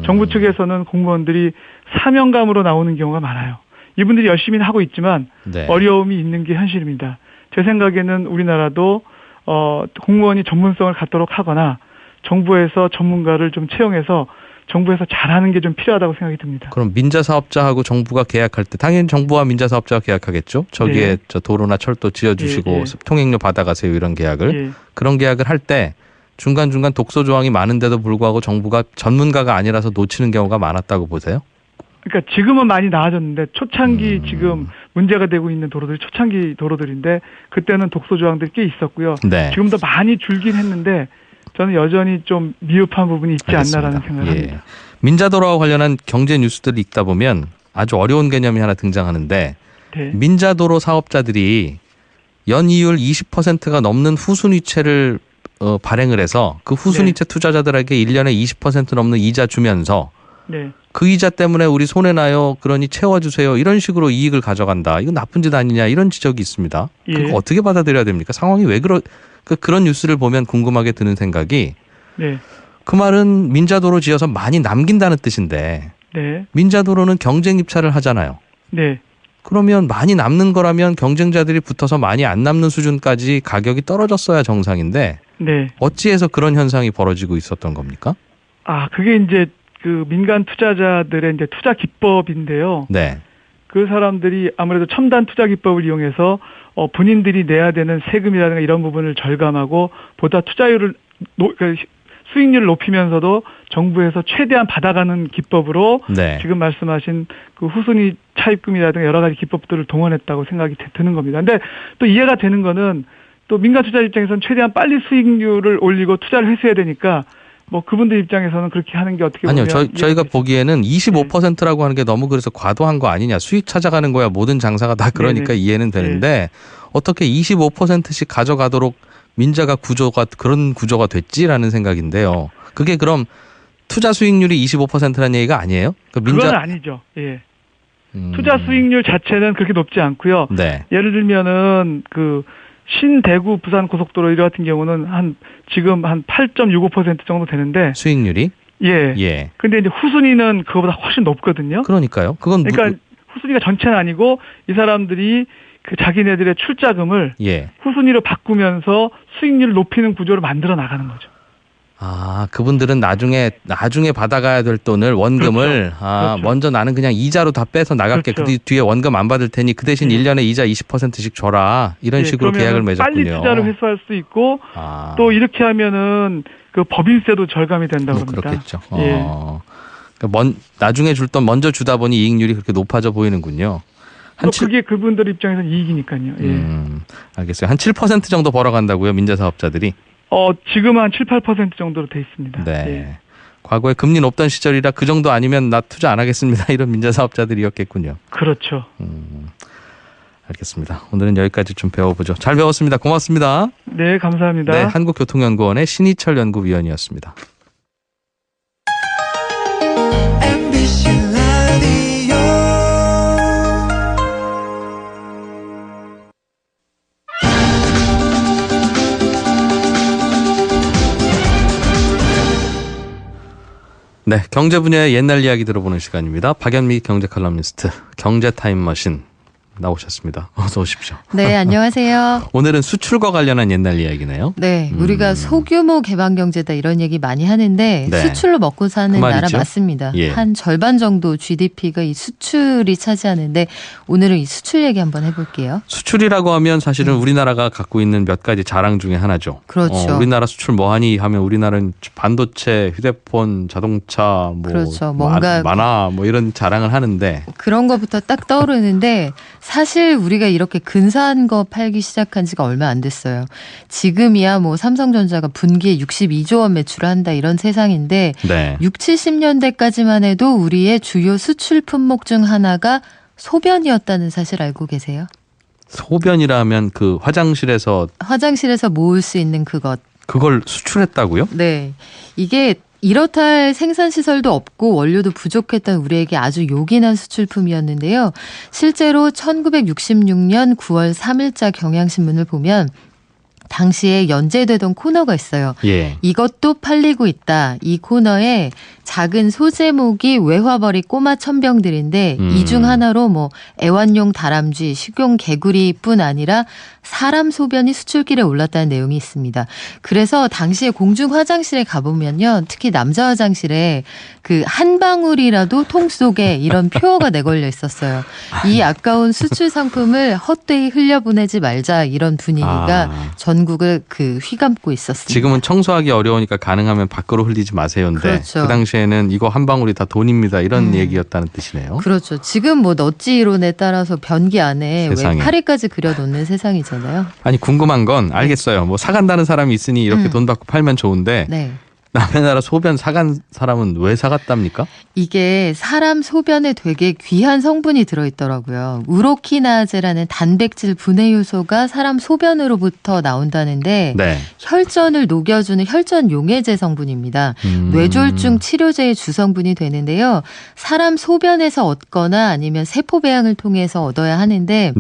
정부 측에서는 공무원들이 사명감으로 나오는 경우가 많아요. 이분들이 열심히 하고 있지만 어려움이 있는 게 현실입니다. 제 생각에는 우리나라도 공무원이 전문성을 갖도록 하거나 정부에서 전문가를 좀 채용해서 정부에서 잘하는 게 좀 필요하다고 생각이 듭니다. 그럼 민자 사업자하고 정부가 계약할 때 당연히 정부와 민자 사업자가 계약하겠죠. 저기에 저 도로나 철도 지어주시고 통행료 받아가세요 이런 계약을. 그런 계약을 할 때 중간중간 독소 조항이 많은데도 불구하고 정부가 전문가가 아니라서 놓치는 경우가 많았다고 보세요? 그러니까 지금은 많이 나아졌는데 초창기 지금 문제가 되고 있는 도로들이 초창기 도로들인데 그때는 독소 조항들이 꽤 있었고요. 지금도 많이 줄긴 했는데 저는 여전히 좀 미흡한 부분이 있지 않나라는 생각을 합니다. 민자도로와 관련한 경제 뉴스들을 읽다 보면 아주 어려운 개념이 하나 등장하는데 민자도로 사업자들이 연이율 20%가 넘는 후순위채를 발행을 해서 그 후순위채 투자자들에게 1년에 20% 넘는 이자 주면서 그 이자 때문에 우리 손해나요. 그러니 채워주세요. 이런 식으로 이익을 가져간다. 이건 나쁜 짓 아니냐 이런 지적이 있습니다. 그거 어떻게 받아들여야 됩니까? 상황이 왜 그런 뉴스를 보면 궁금하게 드는 생각이 그 말은 민자도로 지어서 많이 남긴다는 뜻인데 민자도로는 경쟁 입찰을 하잖아요. 그러면 많이 남는 거라면 경쟁자들이 붙어서 많이 안 남는 수준까지 가격이 떨어졌어야 정상인데 어찌해서 그런 현상이 벌어지고 있었던 겁니까? 그게 이제 그 민간 투자자들의 이제 투자 기법인데요. 네. 그 사람들이 아무래도 첨단 투자 기법을 이용해서 본인들이 내야 되는 세금이라든가 이런 부분을 절감하고 보다 투자율을 수익률을 높이면서도 정부에서 최대한 받아가는 기법으로 네. 지금 말씀하신 그 후순위 차입금이라든가 여러 가지 기법들을 동원했다고 생각이 드는 겁니다. 근데 또 이해가 되는 거는 또 민간 투자 입장에서는 최대한 빨리 수익률을 올리고 투자를 회수해야 되니까 뭐 그분들 입장에서는 그렇게 하는 게 어떻게 보면 아니요. 저희가 보기에는 25%라고 하는 게 너무 그래서 과도한 거 아니냐. 수익 찾아가는 거야. 모든 장사가 다 그러니까 네네. 이해는 되는데 어떻게 25%씩 가져가도록 민자가 그런 구조가 됐지라는 생각인데요. 그게 그럼 투자 수익률이 25%라는 얘기가 아니에요? 그건 아니죠. 예. 투자 수익률 자체는 그렇게 높지 않고요. 네. 예를 들면은 그 신대구 부산 고속도로 이런 같은 경우는 지금 한 8.65% 정도 되는데 수익률이? 예. 근데 이제 후순위는 그거보다 훨씬 높거든요. 그러니까요. 그러니까 후순위가 전체는 아니고 이 사람들이 그 자기네들의 출자금을 후순위로 바꾸면서 수익률을 높이는 구조를 만들어 나가는 거죠. 아, 그분들은 나중에 받아가야 될 돈을 원금을 그렇죠. 먼저 나는 그냥 이자로 다 빼서 나갈게. 그렇죠. 그 뒤에 원금 안 받을 테니 그 대신 1년에 이자 20%씩 줘라. 이런 식으로 계약을 맺었군요. 빨리 투자를 회수할 수 있고 또 이렇게 하면은 그 법인세도 절감이 된다고 합니다. 그렇겠죠. 그러니까 나중에 줄 돈 먼저 주다 보니 이익률이 그렇게 높아져 보이는군요. 그게 그분들 입장에서는 이익이니까요. 알겠어요. 한 7% 정도 벌어간다고요, 민자사업자들이? 지금 한 7, 8% 정도로 돼 있습니다. 네. 과거에 금리 높던 시절이라 그 정도 아니면 나 투자 안 하겠습니다. 이런 민자사업자들이었겠군요. 그렇죠. 알겠습니다. 오늘은 여기까지 좀 배워보죠. 잘 배웠습니다. 고맙습니다. 네, 감사합니다. 네, 한국교통연구원의 신희철 연구위원이었습니다. 네, 경제 분야의 옛날 이야기 들어보는 시간입니다. 박연미 경제 칼럼니스트, 경제 타임머신 나오셨습니다. 어서 오십시오. 네, 안녕하세요. 오늘은 수출과 관련한 옛날 이야기네요. 네, 우리가 소규모 개방경제다 이런 얘기 많이 하는데 수출로 먹고 사는 나라 맞습니다. 한 절반 정도 GDP가 이 수출이 차지하는데 오늘은 이 수출 얘기 한번 해볼게요. 수출이라고 하면 사실은 우리나라가 갖고 있는 몇 가지 자랑 중에 하나죠. 그렇죠. 우리나라 수출 뭐하니 하면 우리나라는 반도체, 휴대폰, 자동차, 그렇죠. 뭔가 만화 이런 자랑을 하는데 그런 거부터 딱 떠오르는데 사실 우리가 이렇게 근사한 거 팔기 시작한 지가 얼마 안 됐어요. 지금이야 삼성전자가 분기에 62조 원 매출을 한다 이런 세상인데 60, 70년대까지만 해도 우리의 주요 수출 품목 중 하나가 소변이었다는 사실 알고 계세요? 소변이라면 그 화장실에서 모을 수 있는 그걸 수출했다고요? 네. 이게 이렇다 할 생산시설도 없고 원료도 부족했던 우리에게 아주 요긴한 수출품이었는데요. 실제로 1966년 9월 3일자 경향신문을 보면 당시에 연재되던 코너가 있어요. 이것도 팔리고 있다. 이 코너에 작은 소제목이 외화벌이 꼬마 천병들인데 이 중 하나로 애완용 다람쥐, 식용 개구리뿐 아니라 사람 소변이 수출길에 올랐다는 내용이 있습니다. 그래서 당시에 공중 화장실에 가보면요. 특히 남자 화장실에 그 한 방울이라도 통 속에 이런 표어가 내걸려 있었어요. 이 아까운 수출 상품을 헛되이 흘려보내지 말자 이런 분위기가 전국을 휘감고 있었습니다. 지금은 청소하기 어려우니까 가능하면 밖으로 흘리지 마세요인데 그렇죠. 그 당시에는 이거 한 방울이 다 돈입니다. 이런 얘기였다는 뜻이네요. 그렇죠. 지금 너찌 이론에 따라서 변기 안에 왜 파리까지 그려놓는 세상이잖아요. 아니 궁금한 건 알겠어요. 사간다는 사람이 있으니 이렇게 돈 받고 팔면 좋은데 남의 나라 소변 사간 사람은 왜 사갔답니까? 이게 사람 소변에 되게 귀한 성분이 들어있더라고요. 우로키나제라는 단백질 분해 요소가 사람 소변으로부터 나온다는데 혈전을 녹여주는 혈전 용해제 성분입니다. 뇌졸중 치료제의 주성분이 되는데요. 사람 소변에서 얻거나 아니면 세포 배양을 통해서 얻어야 하는데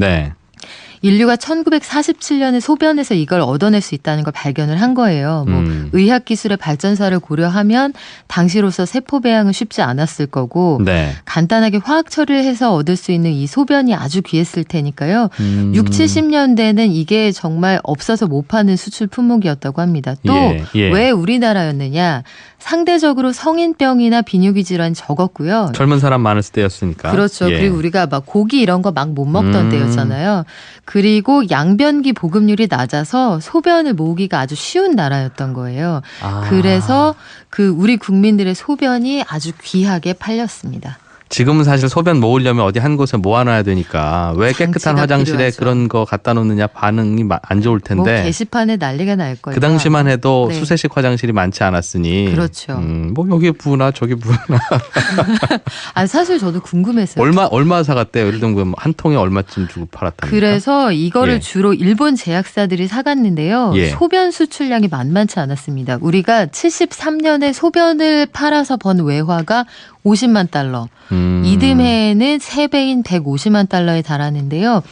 인류가 1947년에 소변에서 이걸 얻어낼 수 있다는 걸 발견을 한 거예요. 뭐 의학 기술의 발전사를 고려하면 당시로서 세포 배양은 쉽지 않았을 거고 네. 간단하게 화학 처리를 해서 얻을 수 있는 이 소변이 아주 귀했을 테니까요. 6, 70년대는 이게 정말 없어서 못 파는 수출 품목이었다고 합니다. 또 왜 우리나라였느냐? 상대적으로 성인병이나 비뇨기 질환이 적었고요. 젊은 사람 많을 때였으니까. 그렇죠. 그리고 우리가 막 고기 이런 거 막 못 먹던 때였잖아요. 그리고 양변기 보급률이 낮아서 소변을 모으기가 아주 쉬운 나라였던 거예요. 그래서 그 우리 국민들의 소변이 아주 귀하게 팔렸습니다. 지금은 사실 소변 모으려면 어디 한 곳에 모아놔야 되니까 왜 깨끗한 화장실에 필요하죠. 그런 거 갖다 놓느냐 반응이 안 좋을 텐데. 뭐 게시판에 난리가 날 거예요. 그 당시만 해도 네. 수세식 화장실이 많지 않았으니. 그렇죠. 뭐 여기 부으나 저기 부으나. 아 사실 저도 궁금했어요. 얼마 사갔대요? 예를 들면 한 통에 얼마쯤 주고 팔았답니까? 그래서 이거를 예. 주로 일본 제약사들이 사갔는데요. 예. 소변 수출량이 만만치 않았습니다. 우리가 73년에 소변을 팔아서 번 외화가 50만 달러. 이듬해에는 3배인 150만 달러에 달하는데요.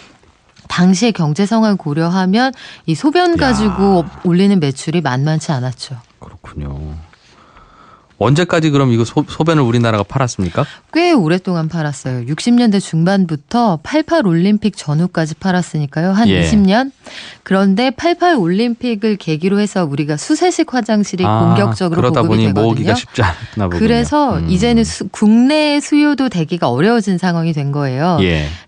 당시의 경제 상황을 고려하면 이 소변 가지고 올리는 매출이 만만치 않았죠. 그렇군요. 언제까지 그럼 이거 소변을 우리나라가 팔았습니까? 꽤 오랫동안 팔았어요. 60년대 중반부터 88 올림픽 전후까지 팔았으니까요. 한 20년? 그런데 88 올림픽을 계기로 해서 우리가 수세식 화장실이 공격적으로 그러다 보급이 보니 되거든요. 모으기가 쉽지 않나 보군요. 그래서 이제는 국내 수요도 되기가 어려워진 상황이 된 거예요.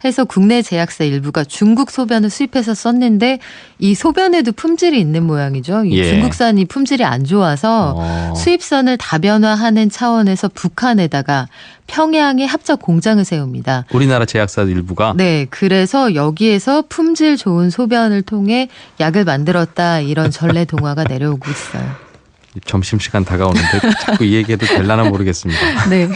해서 국내 제약사 일부가 중국 소변을 수입해서 썼는데 이 소변에도 품질이 있는 모양이죠. 이 중국산이 품질이 안 좋아서 수입선을 다변화하는 차원에서 북한에다가 평양에 합작 공장을 세웁니다. 우리나라 제약사 일부가? 네. 그래서 여기에서 품질 좋은 소변을 통해 약을 만들었다. 이런 전래 동화가 내려오고 있어요. 점심시간 다가오는데 자꾸 이 얘기해도 될라나 모르겠습니다. 네.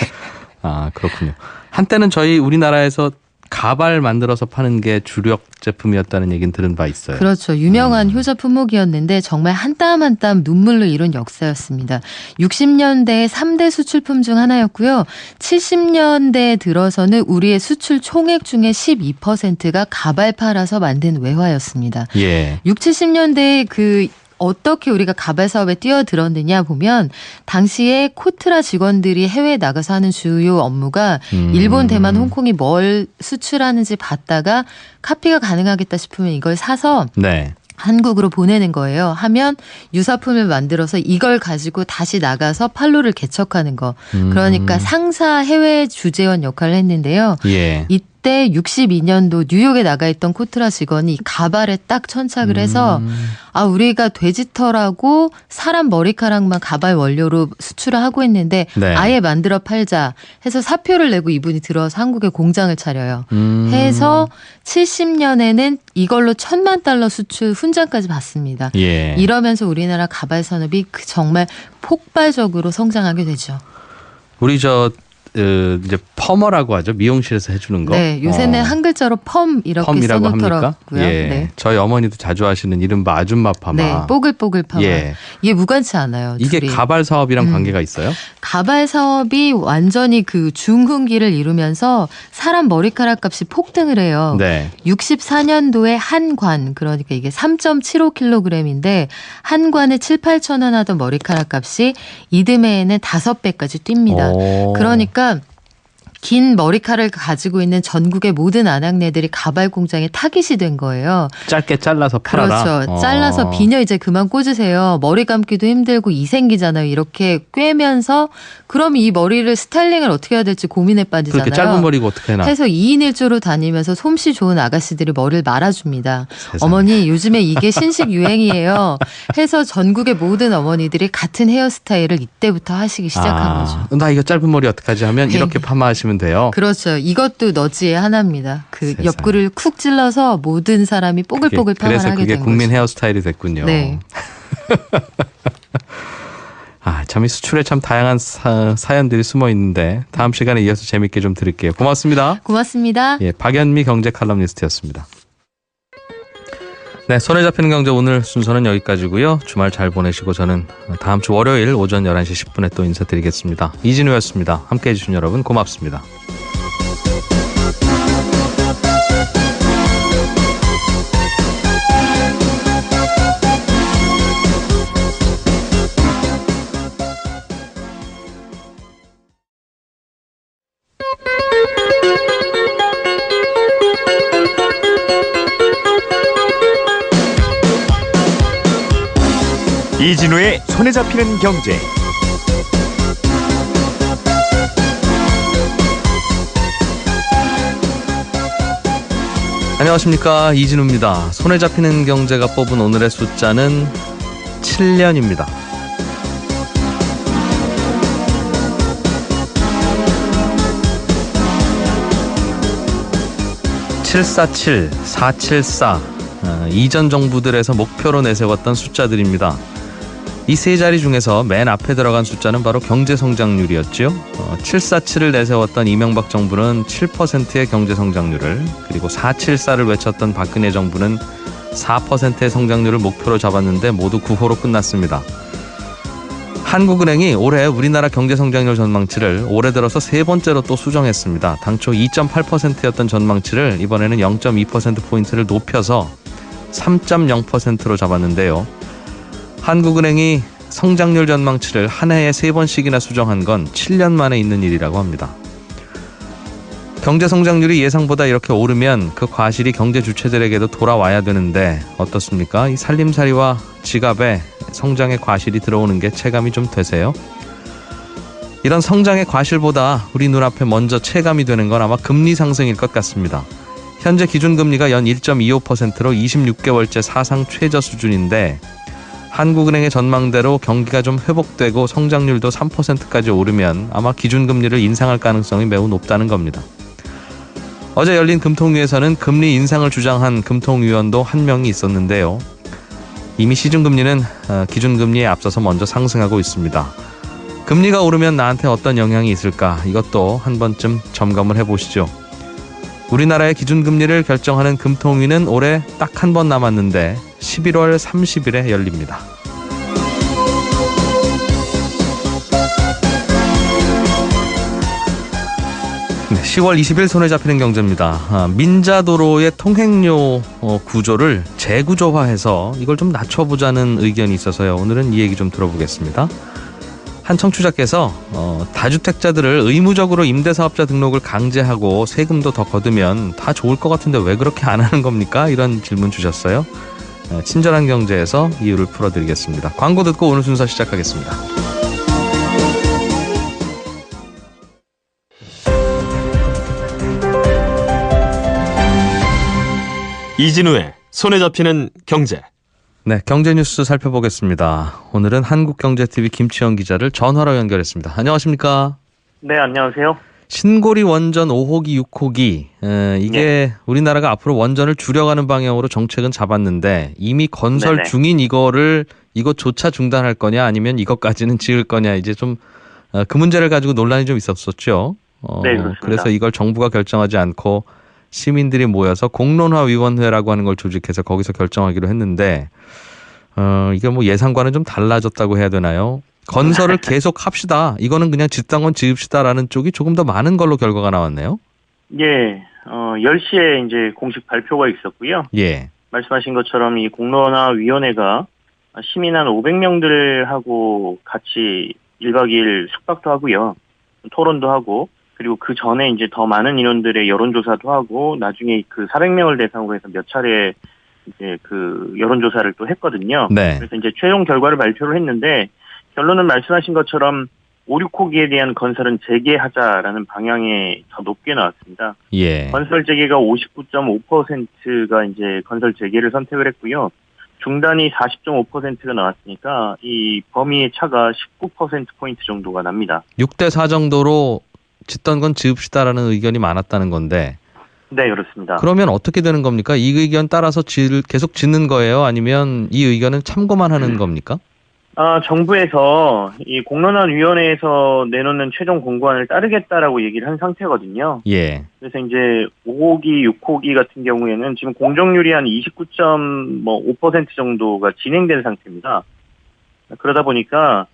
아, 그렇군요. 한때는 저희 우리나라에서 가발 만들어서 파는 게 주력 제품이었다는 얘기는 들은 바 있어요. 그렇죠. 유명한 효자 품목이었는데 정말 한 땀 한 땀 눈물로 이룬 역사였습니다. 60년대의 3대 수출품 중 하나였고요. 70년대에 들어서는 우리의 수출 총액 중에 12%가 가발 팔아서 만든 외화였습니다. 6, 70년대에 어떻게 우리가 가발 사업에 뛰어들었느냐 보면 당시에 코트라 직원들이 해외에 나가서 하는 주요 업무가 일본, 대만, 홍콩이 뭘 수출하는지 봤다가 카피가 가능하겠다 싶으면 이걸 사서 한국으로 보내는 거예요. 하면 유사품을 만들어서 이걸 가지고 다시 나가서 판로를 개척하는 거. 그러니까 상사 해외 주재원 역할을 했는데요. 이때 62년도 뉴욕에 나가 있던 코트라 직원이 가발에 딱 천착을 해서 우리가 돼지털하고 사람 머리카락만 가발 원료로 수출을 하고 있는데 아예 만들어 팔자 해서 사표를 내고 이분이 들어와서 한국에 공장을 차려요. 해서 70년에는 이걸로 1,000만 달러 수출 훈장까지 받습니다. 이러면서 우리나라 가발 산업이 정말 폭발적으로 성장하게 되죠. 우리 이제 펌어라고 하죠. 미용실에서 해주는 거. 네, 요새는 한 글자로 펌 이렇게 펌이라고 써놓더라고요. 합니까? 네. 저희 어머니도 자주 하시는 이른바 아줌마 파마. 네, 뽀글뽀글 파마. 이게 무관치 않아요. 이게 둘이. 가발 사업이랑 관계가 있어요? 가발 사업이 완전히 중흥기를 이루면서 사람 머리카락 값이 폭등을 해요. 64년도에 한 관, 그러니까 이게 3.75kg인데 한 관에 7, 8천 원 하던 머리카락 값이 이듬해에는 5배까지 뜁니다. 그러니까 긴 머리카락을 가지고 있는 전국의 모든 아낙네들이 가발 공장에 타깃이 된 거예요. 짧게 잘라서 팔아라. 그렇죠. 잘라서 비녀 이제 그만 꽂으세요. 머리 감기도 힘들고 이 생기잖아요. 이렇게 꿰면서 그럼 이 머리를 스타일링을 어떻게 해야 될지 고민에 빠지잖아요. 그렇게 짧은 머리가 어떻게 해나. 해서 2인 1조로 다니면서 솜씨 좋은 아가씨들이 머리를 말아줍니다. 세상에. 어머니 요즘에 이게 신식 유행이에요. 해서 전국의 모든 어머니들이 같은 헤어스타일을 이때부터 하시기 시작한 거죠. 나 이거 짧은 머리 어떡하지 하면 이렇게 파마하시면 돼요. 그렇죠. 이것도 너지의 하나입니다. 세상에. 옆구리를 쿡 찔러서 모든 사람이 뽀글뽀글 파마를 하게 된 거죠. 그래서 그게 국민 헤어스타일이 됐군요. 네. 참 이 수출에 참 다양한 사연들이 숨어 있는데 다음 시간에 이어서 재밌게 좀 들을게요. 고맙습니다. 고맙습니다. 박연미 경제 칼럼니스트였습니다. 네, 손에 잡히는 경제 오늘 순서는 여기까지고요. 주말 잘 보내시고 저는 다음 주 월요일 오전 11시 10분에 또 인사드리겠습니다. 이진우였습니다. 함께해 주신 여러분 고맙습니다. 이진우의 손에 잡히는 경제. 안녕하십니까, 이진우입니다. 손에 잡히는 경제가 뽑은 오늘의 숫자는 7년입니다. (747) (474) 이전 정부들에서 목표로 내세웠던 숫자들입니다. 이 세 자리 중에서 맨 앞에 들어간 숫자는 바로 경제성장률이었죠. 747을 내세웠던 이명박 정부는 7%의 경제성장률을, 그리고 474를 외쳤던 박근혜 정부는 4%의 성장률을 목표로 잡았는데 모두 9호로 끝났습니다. 한국은행이 올해 우리나라 경제성장률 전망치를 올해 들어서 세 번째로 또 수정했습니다. 당초 2.8%였던 전망치를 이번에는 0.2%포인트를 높여서 3.0%로 잡았는데요. 한국은행이 성장률 전망치를 한 해에 3번씩이나 수정한 건 7년 만에 있는 일이라고 합니다. 경제 성장률이 예상보다 이렇게 오르면 그 과실이 경제 주체들에게도 돌아와야 되는데 어떻습니까? 이 살림살이와 지갑에 성장의 과실이 들어오는 게 체감이 좀 되세요? 이런 성장의 과실보다 우리 눈앞에 먼저 체감이 되는 건 아마 금리 상승일 것 같습니다. 현재 기준금리가 연 1.25%로 26개월째 사상 최저 수준인데, 한국은행의 전망대로 경기가 좀 회복되고 성장률도 3%까지 오르면 아마 기준금리를 인상할 가능성이 매우 높다는 겁니다. 어제 열린 금통위에서는 금리 인상을 주장한 금통위원도 한 명이 있었는데요. 이미 시중금리는 기준금리에 앞서서 먼저 상승하고 있습니다. 금리가 오르면 나한테 어떤 영향이 있을까? 이것도 한 번쯤 점검을 해보시죠. 우리나라의 기준금리를 결정하는 금통위는 올해 딱 한 번 남았는데 11월 30일에 열립니다. 네, 10월 20일 손에 잡히는 경제입니다. 민자도로의 통행료 구조를 재구조화해서 이걸 좀 낮춰보자는 의견이 있어서요. 오늘은 이 얘기 좀 들어보겠습니다. 한 청취자께서 다주택자들을 의무적으로 임대사업자 등록을 강제하고 세금도 더 거두면 다 좋을 것 같은데 왜 그렇게 안 하는 겁니까? 이런 질문 주셨어요. 친절한 경제에서 이유를 풀어드리겠습니다. 광고 듣고 오늘 순서 시작하겠습니다. 이진우의 손에 잡히는 경제. 네, 경제 뉴스 살펴보겠습니다. 오늘은 한국경제TV 김치영 기자를 전화로 연결했습니다. 안녕하십니까? 네, 안녕하세요. 신고리 원전 5호기, 6호기 이게 우리나라가 앞으로 원전을 줄여가는 방향으로 정책은 잡았는데 이미 건설 중인 이것조차 중단할 거냐 아니면 이것까지는 지을 거냐, 이제 좀 그 문제를 가지고 논란이 좀 있었었죠. 네, 그렇습니다. 그래서 이걸 정부가 결정하지 않고 시민들이 모여서 공론화위원회라고 하는 걸 조직해서 거기서 결정하기로 했는데 이게 뭐 예상과는 좀 달라졌다고 해야 되나요? 건설을 계속 합시다. 이거는 그냥 짓던 건 지읍시다라는 쪽이 조금 더 많은 걸로 결과가 나왔네요. 예, 10시에 이제 공식 발표가 있었고요. 예. 말씀하신 것처럼 이 공론화위원회가 시민 한 500명들하고 같이 1박 2일 숙박도 하고요. 토론도 하고, 그리고 그 전에 이제 더 많은 인원들의 여론조사도 하고, 나중에 그 400명을 대상으로 해서 몇 차례 이제 그 여론조사를 또 했거든요. 네. 그래서 이제 최종 결과를 발표를 했는데, 결론은 말씀하신 것처럼 5, 6호기에 대한 건설은 재개하자라는 방향에 더 높게 나왔습니다. 예. 건설 재개가 59.5%가 이제 건설 재개를 선택을 했고요. 중단이 40.5%가 나왔으니까 이 범위의 차가 19%포인트 정도가 납니다. 6대4 정도로 짓던 건 지읍시다라는 의견이 많았다는 건데. 네, 그렇습니다. 그러면 어떻게 되는 겁니까? 이 의견 따라서 계속 짓는 거예요? 아니면 이 의견은 참고만 하는 겁니까? 정부에서 이 공론화위원회에서 내놓는 최종 공고안을 따르겠다라고 얘기를 한 상태거든요. 예. 그래서 이제 5호기, 6호기 같은 경우에는 지금 공정률이 한 29.5% 정도가 진행된 상태입니다. 그러다 보니까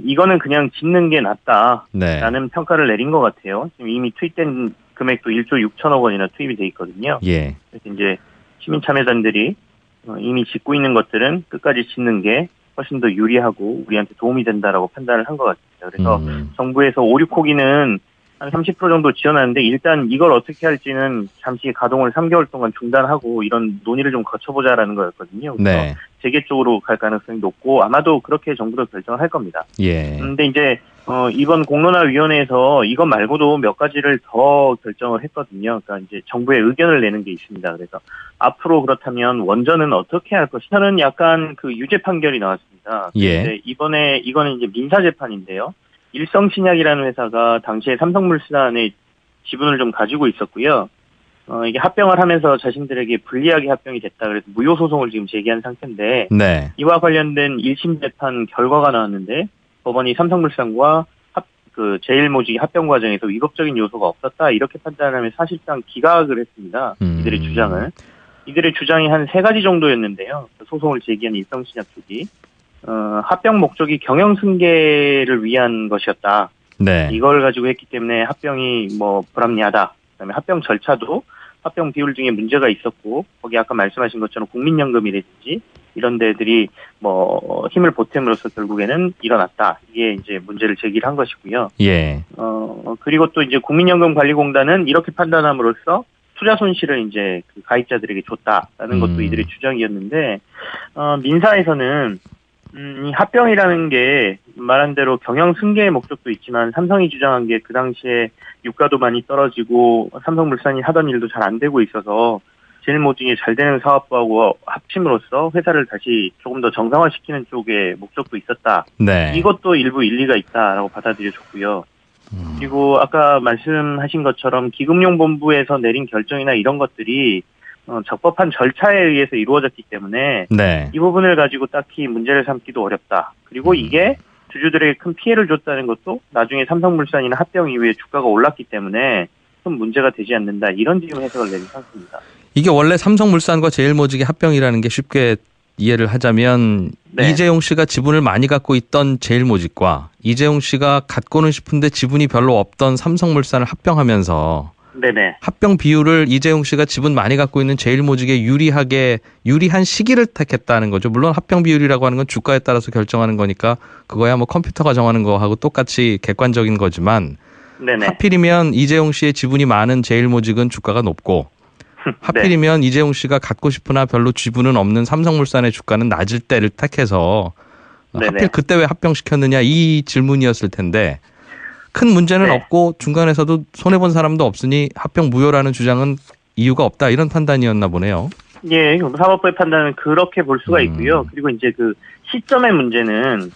이거는 그냥 짓는 게 낫다라는 평가를 내린 것 같아요. 지금 이미 투입된 금액도 1조 6천억 원이나 투입이 돼 있거든요. 예. 그래서 이제 시민 참여단들이 이미 짓고 있는 것들은 끝까지 짓는 게 훨씬 더 유리하고 우리한테 도움이 된다라고 판단을 한 것 같습니다. 그래서 정부에서 5, 6호기는 한 30% 정도 지원하는데 일단 이걸 어떻게 할지는 잠시 가동을 3개월 동안 중단하고 이런 논의를 좀 거쳐보자라는 거였거든요. 그래서 네. 재개 쪽으로 갈 가능성이 높고 아마도 그렇게 정부도 결정을 할 겁니다. 예. 근데 이제 이번 공론화위원회에서 이것 말고도 몇 가지를 더 결정을 했거든요. 그러니까 이제 정부의 의견을 내는 게 있습니다. 그래서 앞으로 그렇다면 원전은 어떻게 할 것이냐. 저는 약간 그 유죄 판결이 나왔습니다. 예. 근데 이번에 이거는 이제 민사 재판인데요. 일성신약이라는 회사가 당시에 삼성물산의 지분을 좀 가지고 있었고요. 이게 합병을 하면서 자신들에게 불리하게 합병이 됐다. 그래서 무효 소송을 지금 제기한 상태인데 네. 이와 관련된 1심 재판 결과가 나왔는데 법원이 삼성물산과 제일모직이 합병 과정에서 위법적인 요소가 없었다 이렇게 판단하면 사실상 기각을 했습니다. 이들의 주장을. 이들의 주장이 한 3가지 정도였는데요. 소송을 제기한 일성신약 쪽이 합병 목적이 경영 승계를 위한 것이었다. 네. 이걸 가지고 했기 때문에 합병이 불합리하다. 그다음에 합병 절차도 합병 비율 중에 문제가 있었고 거기 아까 말씀하신 것처럼 국민연금이라든지 이런 데들이 힘을 보탬으로써 결국에는 일어났다. 이게 이제 문제를 제기를 한 것이고요. 예. 그리고 또 이제 국민연금관리공단은 이렇게 판단함으로써 투자 손실을 이제 그 가입자들에게 줬다라는 것도 이들의 주장이었는데 민사에서는 이 합병이라는 게 말한 대로 경영 승계의 목적도 있지만 삼성이 주장한 게 그 당시에 유가도 많이 떨어지고 삼성물산이 하던 일도 잘 안 되고 있어서 제일모직이 잘 되는 사업부하고 합침으로써 회사를 다시 조금 더 정상화시키는 쪽에 목적도 있었다. 네. 이것도 일부 일리가 있다라고 받아들여졌고요. 그리고 아까 말씀하신 것처럼 기금융본부에서 내린 결정이나 이런 것들이 적법한 절차에 의해서 이루어졌기 때문에 네. 이 부분을 가지고 딱히 문제를 삼기도 어렵다. 그리고 이게 주주들에게 큰 피해를 줬다는 것도 나중에 삼성물산이나 합병 이후에 주가가 올랐기 때문에 큰 문제가 되지 않는다. 이런 지금 해석을 내린 상태입니다. 이게 원래 삼성물산과 제일모직의 합병이라는 게 쉽게 이해를 하자면 네. 이재용 씨가 지분을 많이 갖고 있던 제일모직과 이재용 씨가 갖고는 싶은데 지분이 별로 없던 삼성물산을 합병하면서 네네. 합병 비율을 이재용 씨가 지분 많이 갖고 있는 제일모직에 유리한 시기를 택했다는 거죠. 물론 합병 비율이라고 하는 건 주가에 따라서 결정하는 거니까 그거야 컴퓨터가 정하는 거하고 똑같이 객관적인 거지만 네네. 하필이면 이재용 씨의 지분이 많은 제일모직은 주가가 높고 하필이면 이재용 씨가 갖고 싶으나 별로 지분은 없는 삼성물산의 주가는 낮을 때를 택해서 하필 그때 왜 합병시켰느냐 이 질문이었을 텐데 큰 문제는 없고 중간에서도 손해본 사람도 없으니 합병 무효라는 주장은 이유가 없다 이런 판단이었나 보네요. 예, 사법부의 판단은 그렇게 볼 수가 있고요. 그리고 이제 그 시점의 문제는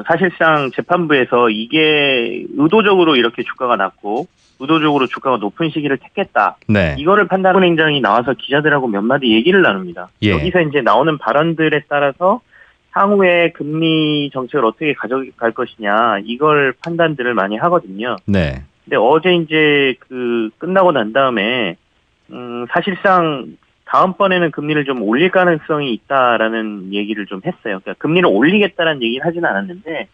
사실상 재판부에서 이게 의도적으로 이렇게 주가가 낮고 의도적으로 주가가 높은 시기를 택했다. 네. 이거를 판단하는 행장이 나와서 기자들하고 몇 마디 얘기를 나눕니다. 예. 여기서 이제 나오는 발언들에 따라서 향후에 금리 정책을 어떻게 가져갈 것이냐 이걸 판단들을 많이 하거든요. 네. 근데 어제 이제 끝나고 난 다음에 사실상 다음번에는 금리를 좀 올릴 가능성이 있다라는 얘기를 좀 했어요. 그러니까 금리를 올리겠다라는 얘기를 하진 않았는데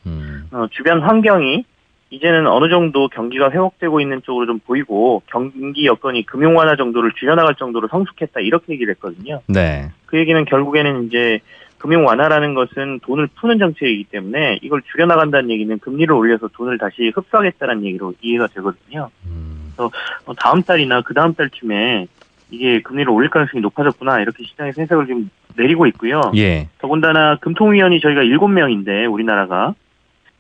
주변 환경이 이제는 어느 정도 경기가 회복되고 있는 쪽으로 좀 보이고 경기 여건이 금융 완화 정도를 줄여나갈 정도로 성숙했다 이렇게 얘기를 했거든요. 네. 그 얘기는 결국에는 이제 금융 완화라는 것은 돈을 푸는 정책이기 때문에 이걸 줄여나간다는 얘기는 금리를 올려서 돈을 다시 흡수하겠다는 얘기로 이해가 되거든요. 그래서 다음 달이나 그 다음 달쯤에 이게 금리를 올릴 가능성이 높아졌구나 이렇게 시장에서 해석을 좀 내리고 있고요. 예. 더군다나 금통위원이 저희가 7명인데 우리나라가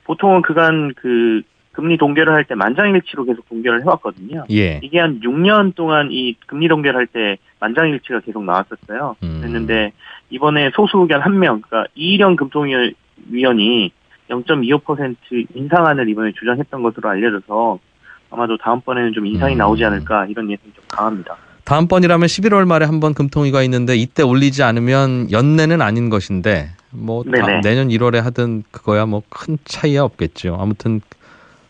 보통은 그간 금리 동결을 할 때 만장일치로 계속 동결을 해왔거든요. 예. 이게 한 6년 동안 이 금리 동결할 때 만장일치가 계속 나왔었어요. 그랬는데 이번에 소수 의견 1명, 그러니까 이일영 금통위원이 0.25% 인상안을 이번에 주장했던 것으로 알려져서 아마도 다음번에는 좀 인상이 나오지 않을까 이런 예상이 좀 강합니다. 다음번이라면 11월 말에 한번 금통위가 있는데 이때 올리지 않으면 연내는 아닌 것인데 내년 1월에 하든 그거야 큰 차이야 없겠죠. 아무튼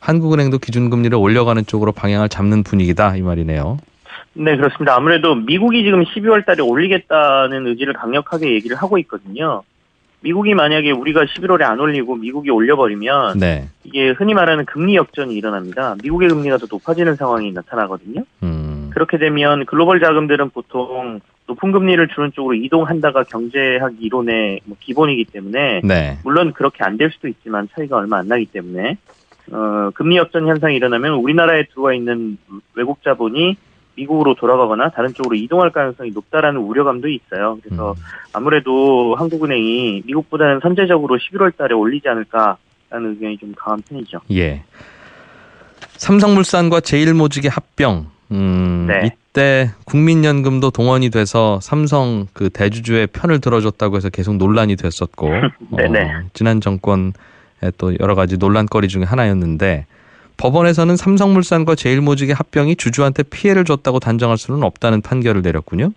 한국은행도 기준금리를 올려가는 쪽으로 방향을 잡는 분위기다 이 말이네요. 네, 그렇습니다. 아무래도 미국이 지금 12월 달에 올리겠다는 의지를 강력하게 얘기를 하고 있거든요. 미국이 만약에 우리가 11월에 안 올리고 미국이 올려버리면 이게 흔히 말하는 금리 역전이 일어납니다. 미국의 금리가 더 높아지는 상황이 나타나거든요. 그렇게 되면 글로벌 자금들은 보통 높은 금리를 주는 쪽으로 이동한다가 경제학 이론의 기본이기 때문에 물론 그렇게 안 될 수도 있지만 차이가 얼마 안 나기 때문에 금리 역전 현상이 일어나면 우리나라에 들어와 있는 외국 자본이 미국으로 돌아가거나 다른 쪽으로 이동할 가능성이 높다라는 우려감도 있어요. 그래서 아무래도 한국은행이 미국보다는 선제적으로 11월 달에 올리지 않을까라는 의견이 좀 강한 편이죠. 예. 삼성물산과 제일모직의 합병. 네. 이때 국민연금도 동원이 돼서 삼성 그 대주주의 편을 들어줬다고 해서 계속 논란이 됐었고 지난 정권에 또 여러 가지 논란거리 중에 하나였는데 법원에서는 삼성물산과 제일모직의 합병이 주주한테 피해를 줬다고 단정할 수는 없다는 판결을 내렸군요.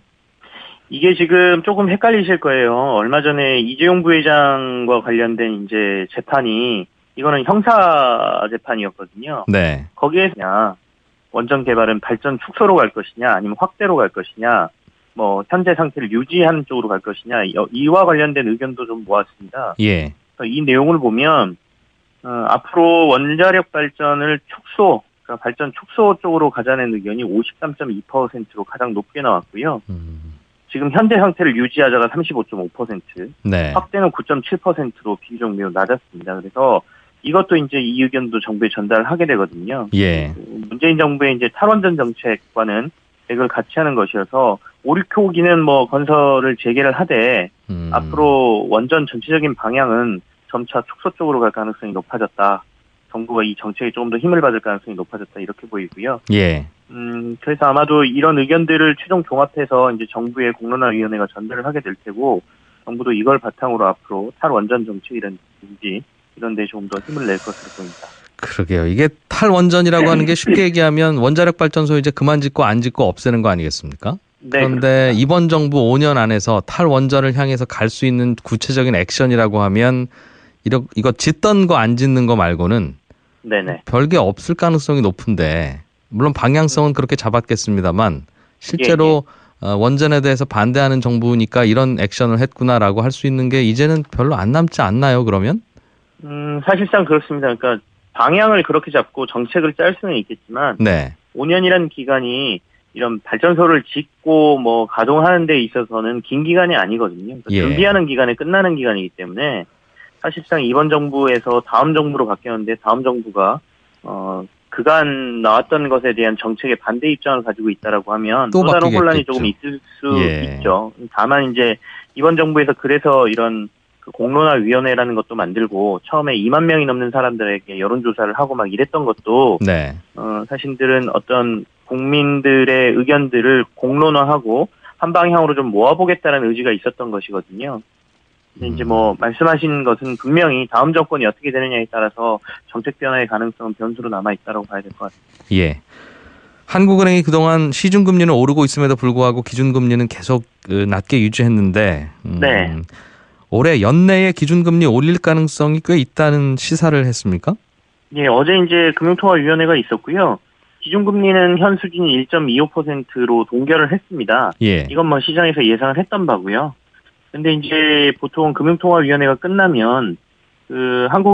이게 지금 조금 헷갈리실 거예요. 얼마 전에 이재용 부회장과 관련된 이제 재판이 이거는 형사 재판이었거든요. 네. 거기에서 그냥 원전 개발은 발전 축소로 갈 것이냐 아니면 확대로 갈 것이냐 뭐 현재 상태를 유지하는 쪽으로 갈 것이냐 이와 관련된 의견도 좀 모았습니다. 예. 이 내용을 보면 앞으로 원자력 발전을 그러니까 발전 축소 쪽으로 가자는 의견이 53.2%로 가장 높게 나왔고요. 지금 현재 상태를 유지하자가 35.5%, 네. 확대는 9.7%로 비교적 매우 낮았습니다. 그래서 이것도 이제 이 의견도 정부에 전달하게 되거든요. 예. 문재인 정부의 이제 탈원전 정책과는 맥을 같이 하는 것이어서 5, 6호기는 뭐 건설을 재개를 하되 앞으로 원전 전체적인 방향은 점차 축소 쪽으로 갈 가능성이 높아졌다. 정부가 이 정책에 조금 더 힘을 받을 가능성이 높아졌다 이렇게 보이고요. 예. 그래서 아마도 이런 의견들을 최종 종합해서 이제 정부의 공론화위원회가 전달을 하게 될 테고 정부도 이걸 바탕으로 앞으로 탈원전 정책이라든지 이런 데 좀 더 힘을 낼 것으로 보입니다. 그러게요. 이게 탈원전이라고 하는 게 쉽게 얘기하면 원자력 발전소 이제 그만 짓고 안 짓고 없애는 거 아니겠습니까? 네, 그런데 그렇습니다. 이번 정부 5년 안에서 탈원전을 향해서 갈 수 있는 구체적인 액션이라고 하면 이거 짓던 거 안 짓는 거 말고는 네네. 별게 없을 가능성이 높은데 물론 방향성은 그렇게 잡았겠습니다만 실제로 원전에 대해서 반대하는 정부니까 이런 액션을 했구나라고 할 수 있는 게 이제는 별로 안 남지 않나요, 그러면? 사실상 그렇습니다. 그러니까 방향을 그렇게 잡고 정책을 짤 수는 있겠지만 네. 5년이라는 기간이 이런 발전소를 짓고 뭐 가동하는 데 있어서는 긴 기간이 아니거든요. 그러니까 예. 준비하는 기간에 끝나는 기간이기 때문에 사실상 이번 정부에서 다음 정부로 바뀌었는데 다음 정부가 그간 나왔던 것에 대한 정책의 반대 입장을 가지고 있다라고 하면 또 다른 바뀌겠겠죠. 혼란이 조금 있을 수 예. 있죠. 다만 이제 이번 정부에서 그래서 이런 그 공론화위원회라는 것도 만들고 처음에 2만 명이 넘는 사람들에게 여론조사를 하고 막 이랬던 것도 네. 사실들은 어떤 국민들의 의견들을 공론화하고 한 방향으로 좀 모아보겠다는 의지가 있었던 것이거든요. 근데 이제 뭐 말씀하신 것은 분명히 다음 정권이 어떻게 되느냐에 따라서 정책 변화의 가능성은 변수로 남아 있다고 봐야 될 것 같습니다. 예. 한국은행이 그동안 시중금리는 오르고 있음에도 불구하고 기준금리는 계속 낮게 유지했는데 네. 올해 연내에 기준금리 올릴 가능성이 꽤 있다는 시사를 했습니까? 예, 어제 이제 금융통화위원회가 있었고요. 기준금리는 현 수준 1.25%로 동결을 했습니다. 예. 이건 뭐 시장에서 예상을 했던 바고요. 근데 이제 보통 금융통화위원회가 끝나면 한국